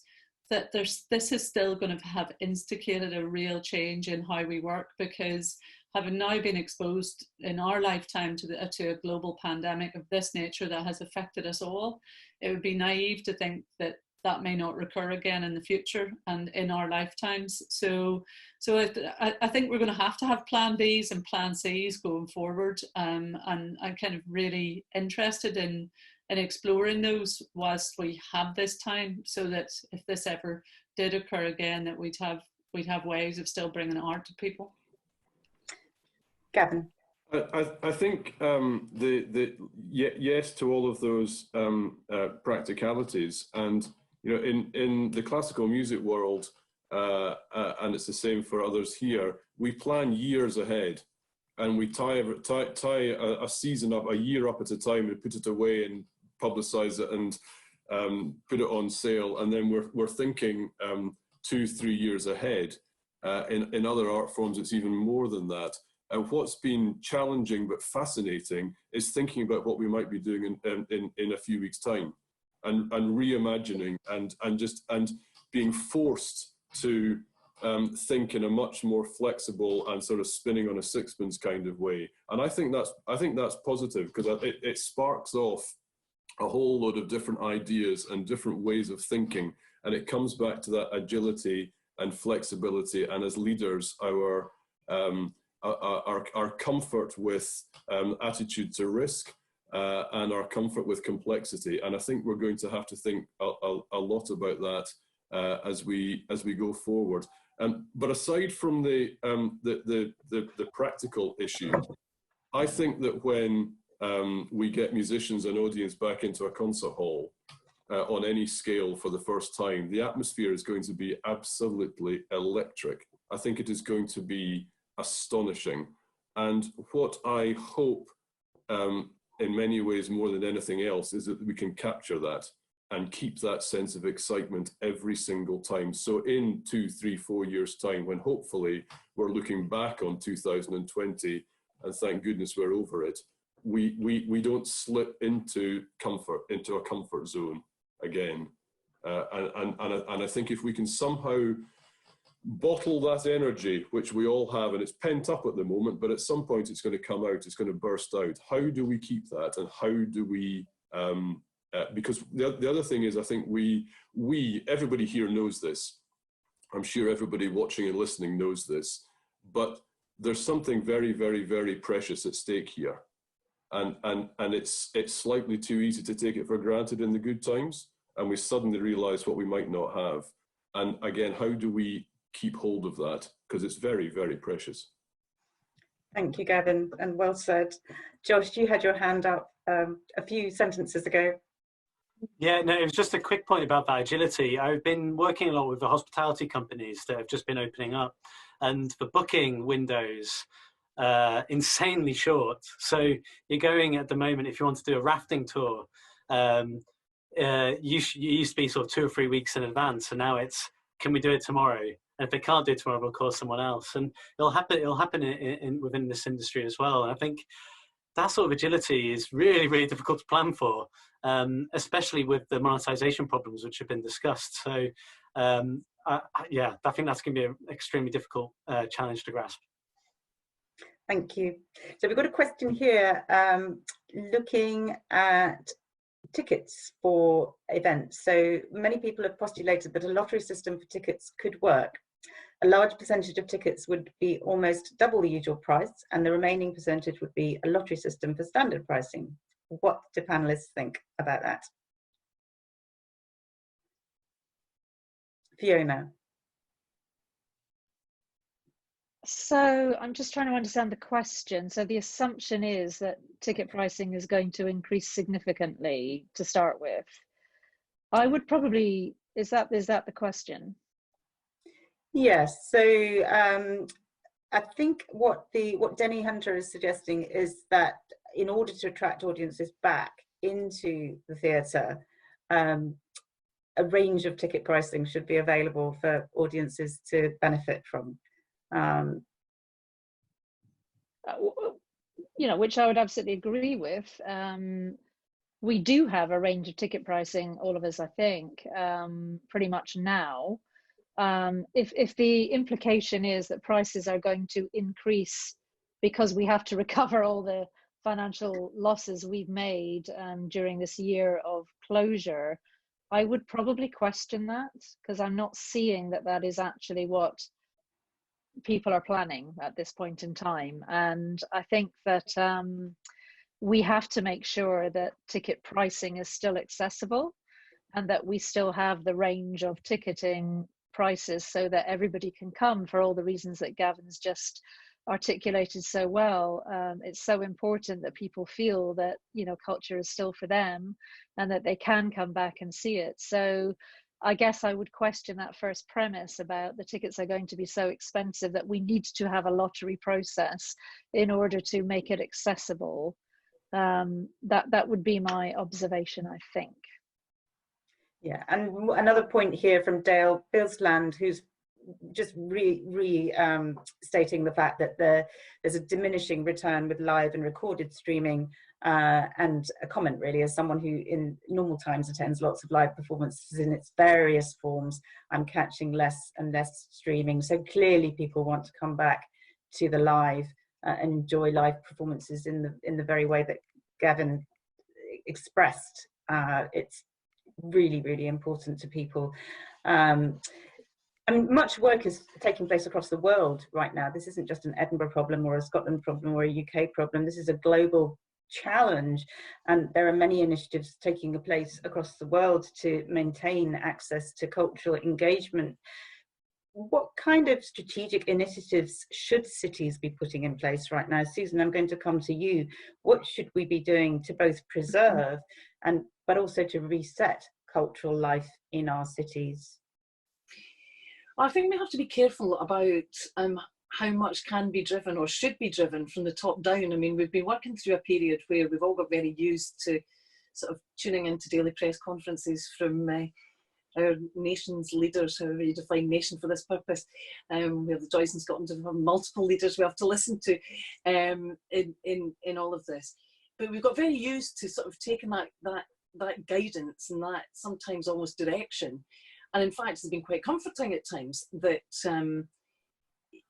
this is still going to have instigated a real change in how we work, because having now been exposed in our lifetime to a global pandemic of this nature that has affected us all, it would be naive to think that that may not recur again in the future and in our lifetimes. So I think we're going to have plan Bs and plan Cs going forward, and I'm kind of really interested in exploring those whilst we have this time, so that if this ever did occur again, that we'd have ways of still bringing art to people. Gavin. I think yes to all of those practicalities, and you know, in the classical music world, and it's the same for others here, we plan years ahead, and we tie a season up, a year up at a time, and put it away and publicize it and put it on sale, and then we're thinking 2-3 years ahead. In other art forms, it's even more than that. And what's been challenging but fascinating is thinking about what we might be doing in a few weeks' time, and reimagining and being forced to think in a much more flexible and sort of spinning on a sixpence kind of way. And I think that's positive, because it sparks off a whole load of different ideas and different ways of thinking, and it comes back to that agility and flexibility, and as leaders, our comfort with attitude to risk, and our comfort with complexity. And I think we're going to have to think a lot about that as we go forward. But aside from the practical issue, I think that when we get musicians and audience back into a concert hall on any scale for the first time, the atmosphere is going to be absolutely electric. I think it is going to be astonishing. And what I hope, in many ways more than anything else, is that we can capture that and keep that sense of excitement every single time. So in 2, 3, 4 years' time, when hopefully we're looking back on 2020, and thank goodness we're over it, we don't slip into a comfort zone again. And I think if we can somehow bottle that energy, which we all have, and it's pent up at the moment, but at some point it's going to come out, it's going to burst out. How do we keep that, and how do we, because the other thing is, I think everybody here knows this. I'm sure everybody watching and listening knows this, but there's something very, very, very precious at stake here. And it's slightly too easy to take it for granted in the good times, and we suddenly realize what we might not have. And again, how do we keep hold of that, because it's very, very precious. Thank you, Gavin, and well said. Josh, you had your hand up a few sentences ago. Yeah, no, it was just a quick point about that agility. I've been working a lot with the hospitality companies that have just been opening up, and the booking windows insanely short. So you're going at the moment, if you want to do a rafting tour, you used to be sort of 2 or 3 weeks in advance, and now it's, can we do it tomorrow? And if they can't do it tomorrow, we'll call someone else. And it'll happen within this industry as well. And I think that sort of agility is really, really difficult to plan for, especially with the monetization problems which have been discussed. So yeah, I think that's going to be an extremely difficult challenge to grasp. Thank you. So we've got a question here looking at tickets for events. So many people have postulated that a lottery system for tickets could work. A large percentage of tickets would be almost double the usual price, and the remaining percentage would be a lottery system for standard pricing. What do panelists think about that? Fiona. So I'm just trying to understand the question. So the assumption is that ticket pricing is going to increase significantly to start with. I would probably, is that the question? Yes, so I think what Denny Hunter is suggesting is that in order to attract audiences back into the theatre, a range of ticket pricing should be available for audiences to benefit from. You know, which I would absolutely agree with. We do have a range of ticket pricing, all of us, I think, pretty much now. If the implication is that prices are going to increase because we have to recover all the financial losses we've made during this year of closure, I would probably question that, because I'm not seeing that that is actually what people are planning at this point in time. And I think that we have to make sure that ticket pricing is still accessible and that we still have the range of ticketing prices so that everybody can come for all the reasons that Gavin's just articulated so well. It's so important that people feel that, you know, culture is still for them and that they can come back and see it. So I guess I would question that first premise about the tickets are going to be so expensive that we need to have a lottery process in order to make it accessible. That would be my observation, I think. Yeah, and another point here from Dale Bilsland, who's just stating the fact that there's a diminishing return with live and recorded streaming, and a comment really as someone who in normal times attends lots of live performances in its various forms. I'm catching less and less streaming, so clearly people want to come back to the live and enjoy live performances in the very way that Gavin expressed. It's really important to people. I mean, much work is taking place across the world right now. This isn't just an Edinburgh problem or a Scotland problem or a UK problem. This is a global challenge, and there are many initiatives taking place across the world to maintain access to cultural engagement. What kind of strategic initiatives should cities be putting in place right now? Susan, I'm going to come to you. What should we be doing to both preserve but also to reset cultural life in our cities? I think we have to be careful about how much can be driven or should be driven from the top down. I mean, we've been working through a period where we've all got very used to sort of tuning into daily press conferences from our nation's leaders, however you define nation for this purpose. We have the joys in Scotland to have multiple leaders we have to listen to in all of this. But we've got very used to sort of taking that guidance and that sometimes almost direction. And in fact, it's been quite comforting at times that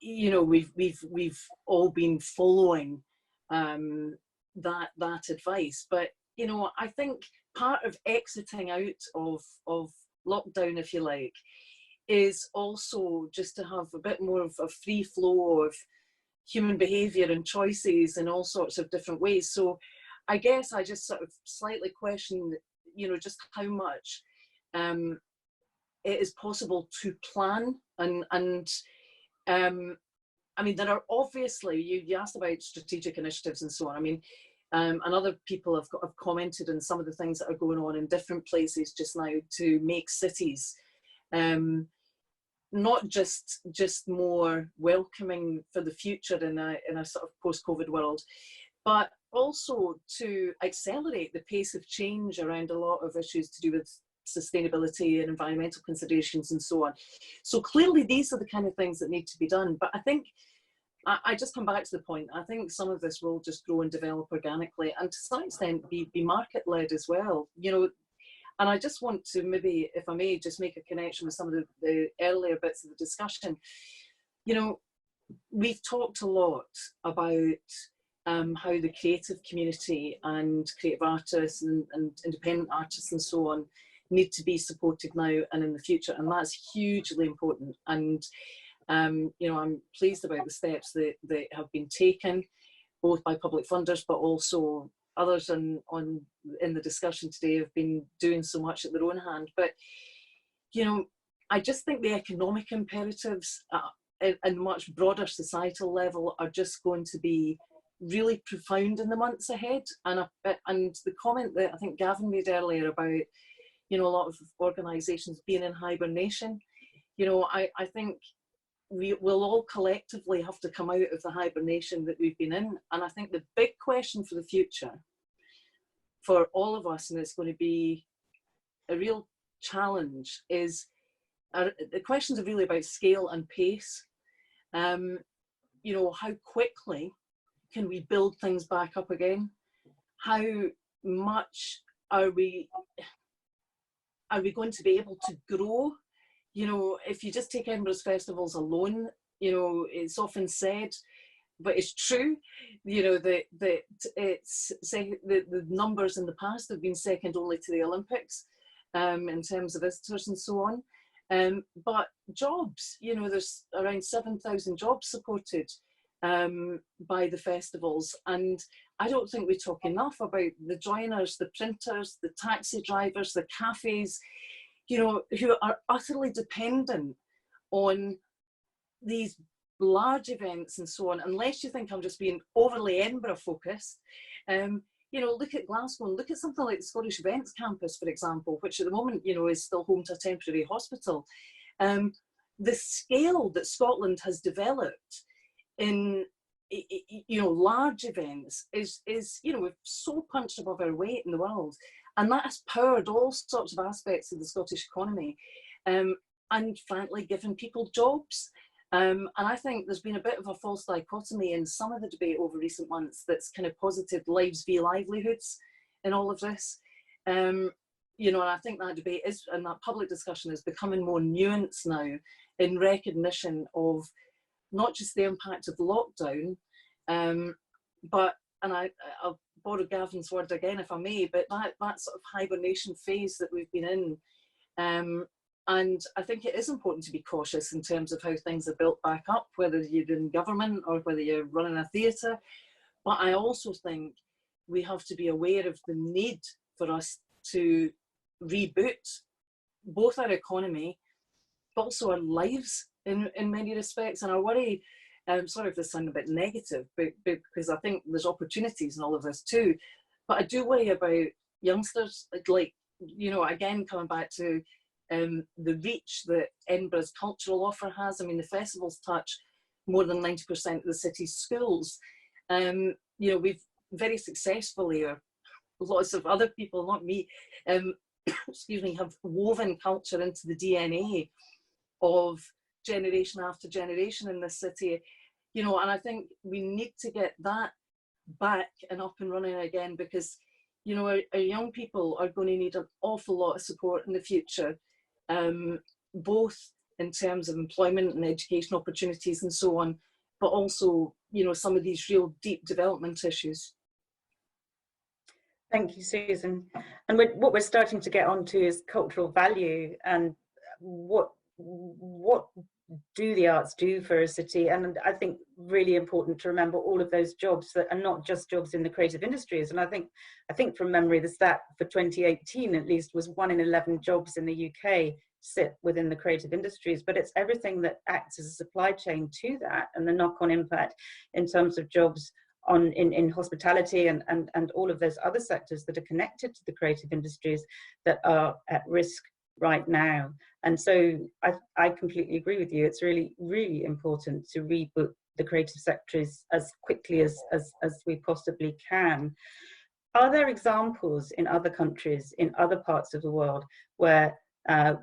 you know, we've all been following that advice. But you know, I think part of exiting out of lockdown, if you like, is also just to have a bit more of a free flow of human behaviour and choices in all sorts of different ways. So I guess I just sort of slightly question, you know, just how much it is possible to plan and I mean, there are obviously, you asked about strategic initiatives and so on. I mean, and other people have commented on some of the things that are going on in different places just now to make cities not just more welcoming for the future in a sort of post-COVID world, but also to accelerate the pace of change around a lot of issues to do with sustainability and environmental considerations and so on. So clearly these are the kind of things that need to be done. But I think, I just come back to the point, I think some of this will just grow and develop organically and to some extent be market-led as well. You know, and I just want to maybe, if I may, just make a connection with some of the earlier bits of the discussion. You know, we've talked a lot about how the creative community and creative artists and independent artists and so on need to be supported now and in the future, and that's hugely important. And you know, I'm pleased about the steps that have been taken, both by public funders, but also others in the discussion today have been doing so much at their own hand. But you know, I just think the economic imperatives at a much broader societal level are just going to be really profound in the months ahead. And the comment that I think Gavin made earlier about, you know, a lot of organisations being in hibernation, you know, I think we will all collectively have to come out of the hibernation that we've been in. And I think the big question for the future for all of us, and it's going to be a real challenge, is the questions are really about scale and pace. You know, how quickly can we build things back up again? How much are we going to be able to grow? You know, if you just take Edinburgh's festivals alone, you know, it's often said, but it's true, you know, that the numbers in the past have been second only to the Olympics in terms of visitors and so on. But jobs, you know, there's around 7,000 jobs supported by the festivals. And I don't think we talk enough about the joiners, the printers, the taxi drivers, the cafes, you know, who are utterly dependent on these large events and so on, unless you think I'm just being overly Edinburgh focused. You know, look at Glasgow and look at something like the Scottish Events Campus, for example, which at the moment, you know, is still home to a temporary hospital. The scale that Scotland has developed in, you know, large events is, you know, we've so punched above our weight in the world, and that has powered all sorts of aspects of the Scottish economy, and frankly given people jobs. And I think there's been a bit of a false dichotomy in some of the debate over recent months that's kind of posited lives v livelihoods in all of this. You know, and I think that debate is, and that public discussion is becoming more nuanced now in recognition of not just the impact of lockdown, but, and I'll borrow Gavin's word again if I may, but that sort of hibernation phase that we've been in. And I think it is important to be cautious in terms of how things are built back up, whether you're in government or whether you're running a theatre. But I also think we have to be aware of the need for us to reboot both our economy, but also our lives in many respects. And I worry, sorry if this sounds a bit negative, but because I think there's opportunities in all of this too. But I do worry about youngsters, like, you know, again, coming back to the reach that Edinburgh's cultural offer has. I mean, the festivals touch more than 90% of the city's schools. You know, we've very successfully, or lots of other people, not me, excuse me, have woven culture into the DNA of generation after generation in this city. You know, and I think we need to get that back and up and running again, because, you know, our young people are going to need an awful lot of support in the future. Both in terms of employment and education opportunities and so on, but also, you know, some of these real deep development issues. Thank you, Susan. And what we're starting to get onto is cultural value, and what do the arts do for a city? And I think really important to remember all of those jobs that are not just jobs in the creative industries. And I think from memory, the stat for 2018 at least was 1 in 11 jobs in the UK sit within the creative industries, but it's everything that acts as a supply chain to that, and the knock-on impact in terms of jobs in hospitality and all of those other sectors that are connected to the creative industries that are at risk right now. And so I completely agree with you. It's really, really important to reboot the creative sectors as quickly as we possibly can. Are there examples in other countries, in other parts of the world, where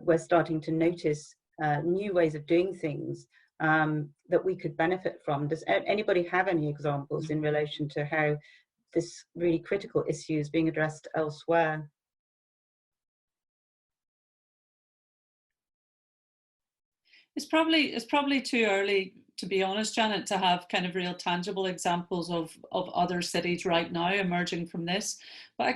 we're starting to notice new ways of doing things that we could benefit from? Does anybody have any examples in relation to how this really critical issue is being addressed elsewhere? It's probably too early to be honest, Janet, to have kind of real tangible examples of other cities right now emerging from this. But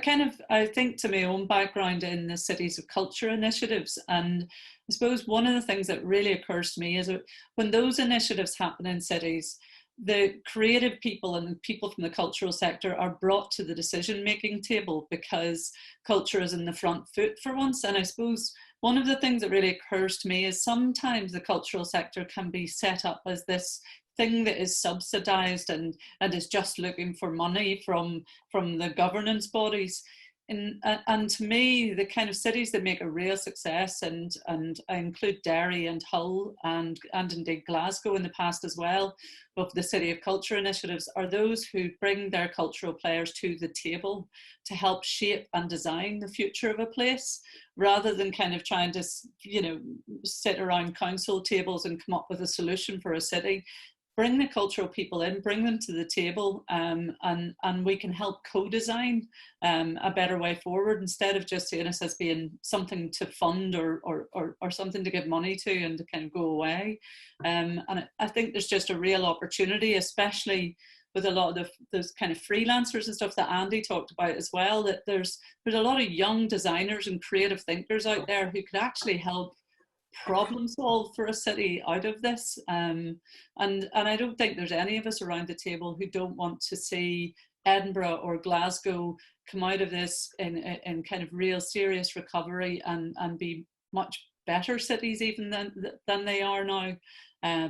I think to my own background in the Cities of Culture initiatives, and I suppose one of the things that really occurs to me is that when those initiatives happen in cities, the creative people and the people from the cultural sector are brought to the decision-making table because culture is in the front foot for once. And I suppose one of the things that really occurs to me is sometimes the cultural sector can be set up as this thing that is subsidised and is just looking for money from the governance bodies. And to me, the kind of cities that make a real success, and I include Derry and Hull and indeed Glasgow in the past as well, of the City of Culture initiatives, are those who bring their cultural players to the table to help shape and design the future of a place, rather than kind of trying to, you know, sit around council tables and come up with a solution for a city. Bring the cultural people in, bring them to the table, and we can help co-design a better way forward, instead of just seeing us as being something to fund or something to give money to and to kind of go away. And I think there's just a real opportunity, especially with a lot of those kind of freelancers and stuff that Andy talked about as well, that there's a lot of young designers and creative thinkers out there who could actually help problem solve for a city out of this, and I don't think there's any of us around the table who don't want to see Edinburgh or Glasgow come out of this in kind of real serious recovery and be much better cities even than they are now,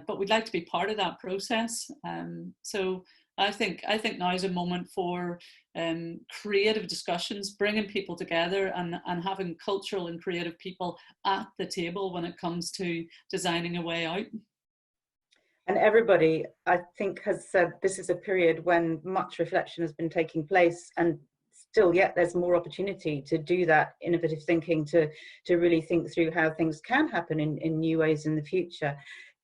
but we'd like to be part of that process. So I think now is a moment for creative discussions, bringing people together and having cultural and creative people at the table when it comes to designing a way out. And everybody, I think, has said this is a period when much reflection has been taking place, and still yet there's more opportunity to do that innovative thinking, to really think through how things can happen in new ways in the future.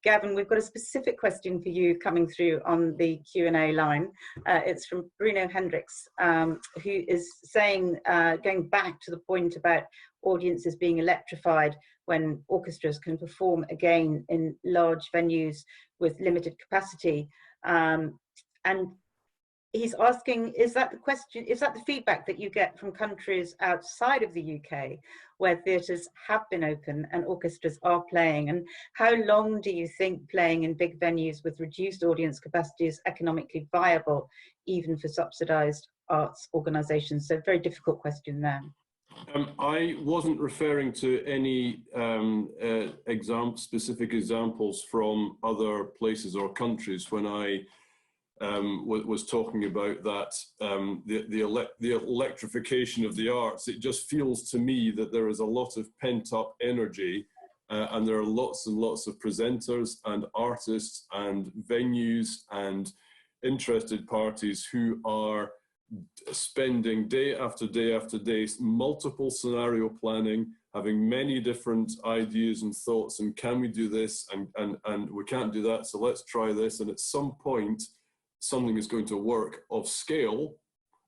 Gavin, we've got a specific question for you coming through on the Q&A line. It's from Bruno Hendricks, who is saying, going back to the point about audiences being electrified when orchestras can perform again in large venues with limited capacity. And he's asking, is that the feedback that you get from countries outside of the UK where theatres have been open and orchestras are playing? And how long do you think playing in big venues with reduced audience capacity is economically viable, even for subsidised arts organisations? So very difficult question there. I wasn't referring to any specific examples from other places or countries when I was talking about that, the electrification of the arts. It just feels to me that there is a lot of pent-up energy, and there are lots and lots of presenters and artists and venues and interested parties who are spending day after day after day multiple scenario planning, having many different ideas and thoughts, and can we do this, and we can't do that, so let's try this, and at some point something is going to work of scale,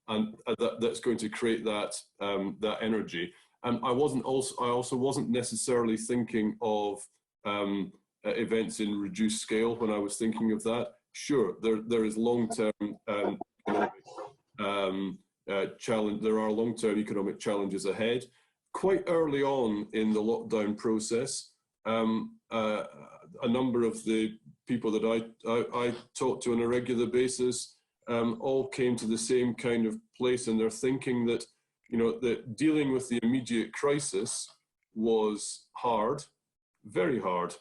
and that's going to create that that energy. And I also wasn't necessarily thinking of events in reduced scale when I was thinking of that. Sure, there is long-term challenge. There are long-term economic challenges ahead. Quite early on in the lockdown process, a number of the people that I talk to on a regular basis all came to the same kind of place in their thinking, that, you know, that dealing with the immediate crisis was hard, very hard.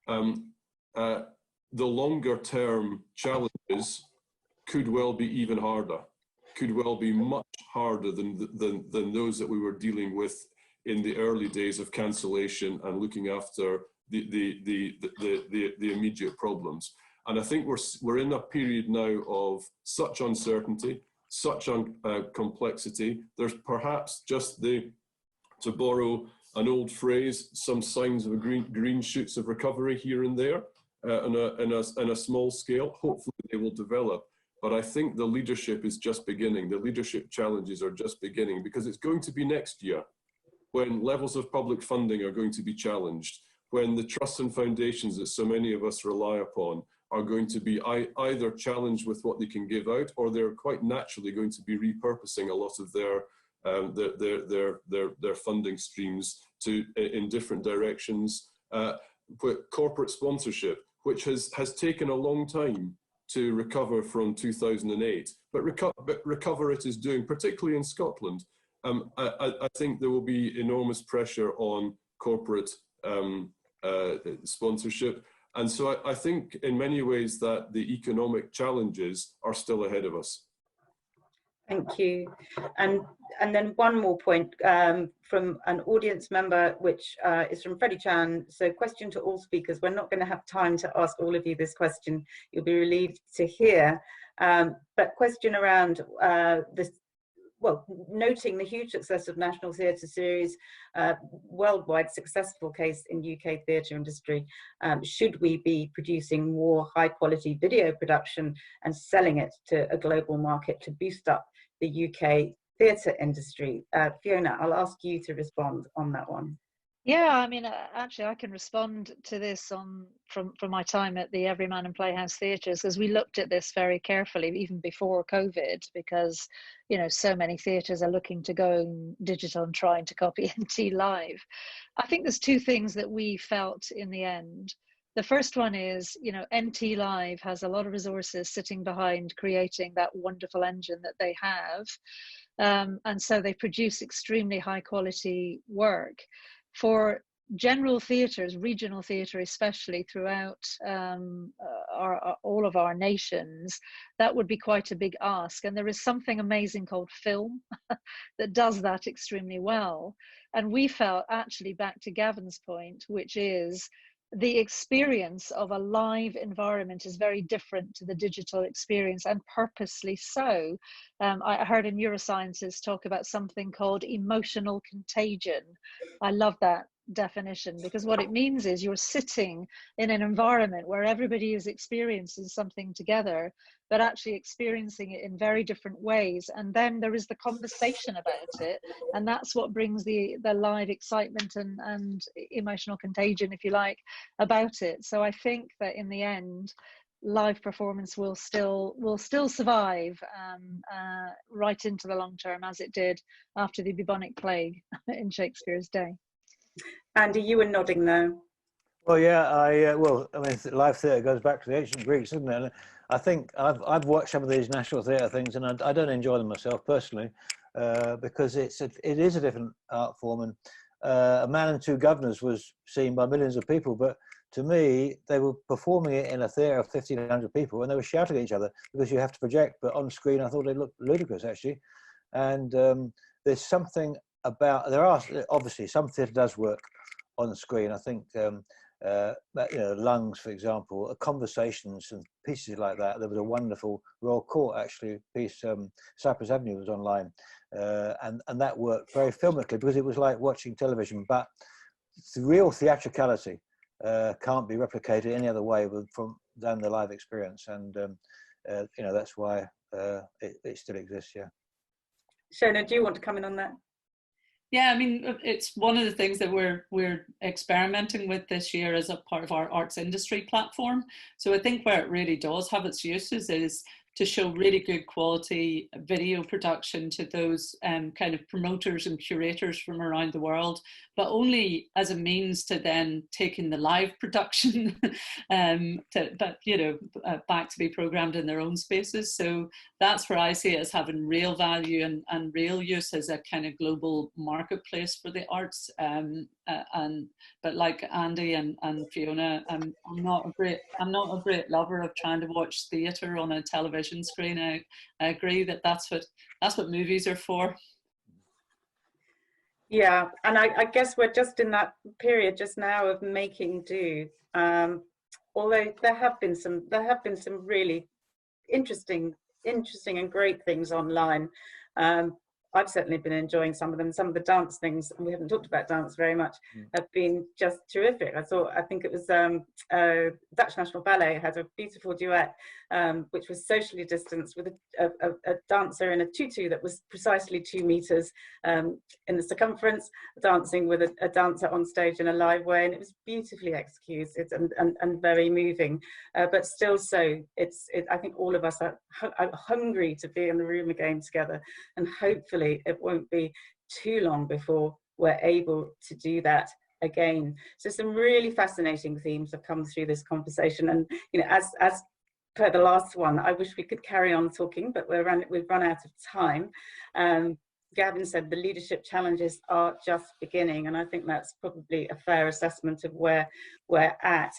The longer term challenges could well be even harder, could well be much harder than those that we were dealing with in the early days of cancellation and looking after the immediate problems. And I think we're in a period now of such uncertainty, such complexity. There's perhaps just to borrow an old phrase, some signs of green shoots of recovery here and there, in a small scale. Hopefully they will develop. But I think the leadership is just beginning. The leadership challenges are just beginning, because it's going to be next year when levels of public funding are going to be challenged, when the trusts and foundations that so many of us rely upon are going to be either challenged with what they can give out, or they're quite naturally going to be repurposing a lot of their funding streams in different directions. Corporate sponsorship, which has taken a long time to recover from 2008, but recover it is doing, particularly in Scotland. I think there will be enormous pressure on corporate sponsorship. And so I think in many ways that the economic challenges are still ahead of us. Thank you. And then one more point from an audience member, which is from Freddie Chan. So question to all speakers. We're not going to have time to ask all of you this question. You'll be relieved to hear. But question around this, well, noting the huge success of National Theatre Series, worldwide successful case in UK theatre industry, should we be producing more high quality video production and selling it to a global market to boost up the UK theatre industry? Fiona, I'll ask you to respond on that one. Yeah, I mean, actually, I can respond to this from my time at the Everyman and Playhouse Theatres, as we looked at this very carefully, even before COVID, because, you know, so many theatres are looking to go digital and trying to copy NT Live. I think there's two things that we felt in the end. The first one is, you know, NT Live has a lot of resources sitting behind creating that wonderful engine that they have. And so they produce extremely high quality work. For general theatres, regional theatre especially, throughout all of our nations, that would be quite a big ask. And there is something amazing called film that does that extremely well. And we felt, actually, back to Gavin's point, which is the experience of a live environment is very different to the digital experience, and purposely so. I heard a neuroscientist talk about something called emotional contagion. I love that definition, because what it means is you're sitting in an environment where everybody is experiencing something together, but actually experiencing it in very different ways. And then there is the conversation about it, and that's what brings the live excitement and emotional contagion, if you like, about it. So I think that in the end, live performance will still survive right into the long term, as it did after the bubonic plague in Shakespeare's day. Andy, you were nodding there. Well, yeah, I mean, live theatre goes back to the ancient Greeks, doesn't it? And I think I've watched some of these national theatre things, and I don't enjoy them myself personally, because it is a different art form. And A Man and Two Governors was seen by millions of people, but to me, they were performing it in a theatre of 1,500 people, and they were shouting at each other because you have to project. But on screen, I thought they looked ludicrous, actually. And there's something about, there are obviously some theatre does work on the screen. I think you know, Lungs, for example, conversations and pieces like that. There was a wonderful Royal Court actually piece, Cypress Avenue, was online, and that worked very filmically because it was like watching television. But the real theatricality can't be replicated any other way than the live experience, and you know, that's why it still exists. Yeah. Shona, do you want to come in on that? Yeah, I mean, it's one of the things that we're experimenting with this year as a part of our arts industry platform. So I think where it really does have its uses is to show really good quality video production to those kind of promoters and curators from around the world, but only as a means to then taking the live production back to be programmed in their own spaces. So that's where I see it as having real value and real use as a kind of global marketplace for the arts. But like Andy and Fiona, I'm not a great lover of trying to watch theatre on a television screen. I agree that that's what movies are for. Yeah, and I guess we're just in that period just now of making do. Although there have been some really interesting and great things online. I've certainly been enjoying some of them. Some of the dance things, and we haven't talked about dance very much, have been just terrific. I think it was Dutch National Ballet had a beautiful duet, which was socially distanced with a dancer in a tutu that was precisely 2 meters in the circumference, dancing with a dancer on stage in a live way, and it was beautifully executed and very moving. But still, I think all of us are hungry to be in the room again together, and hopefully it won't be too long before we're able to do that again. So some really fascinating themes have come through this conversation, and as per the last one, I wish we could carry on talking, but we've run out of time. Gavin said the leadership challenges are just beginning, and I think that's probably a fair assessment of where we're at.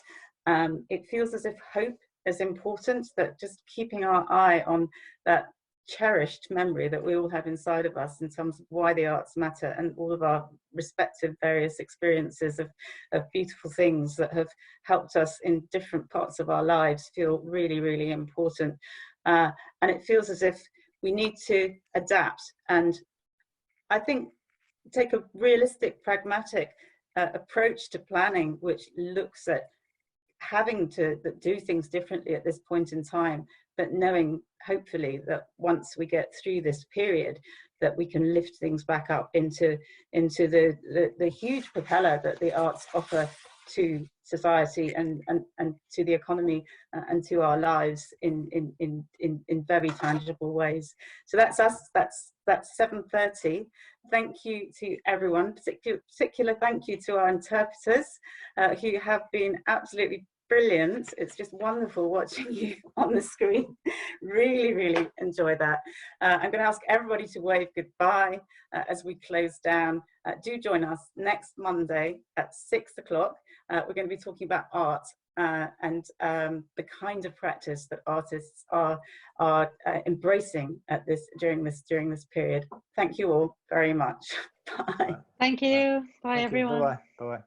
It feels as if hope is important, that just keeping our eye on that cherished memory that we all have inside of us in terms of why the arts matter, and all of our respective various experiences of beautiful things that have helped us in different parts of our lives feel really, really important. And it feels as if we need to adapt, and I think take a realistic, pragmatic approach to planning, which looks at having to do things differently at this point in time, but knowing hopefully that once we get through this period, that we can lift things back up into the huge propeller that the arts offer to society and to the economy and to our lives in very tangible ways. So that's us. That's 7:30. Thank you to everyone. Particular thank you to our interpreters who have been absolutely brilliant. It's just wonderful watching you on the screen. Really, really enjoy that. I'm going to ask everybody to wave goodbye as we close down. Do join us next Monday at 6 o'clock. We're going to be talking about art and the kind of practice that artists are embracing during this period. Thank you all very much. Bye. Thank you. Bye, everyone. Bye-bye. Bye-bye.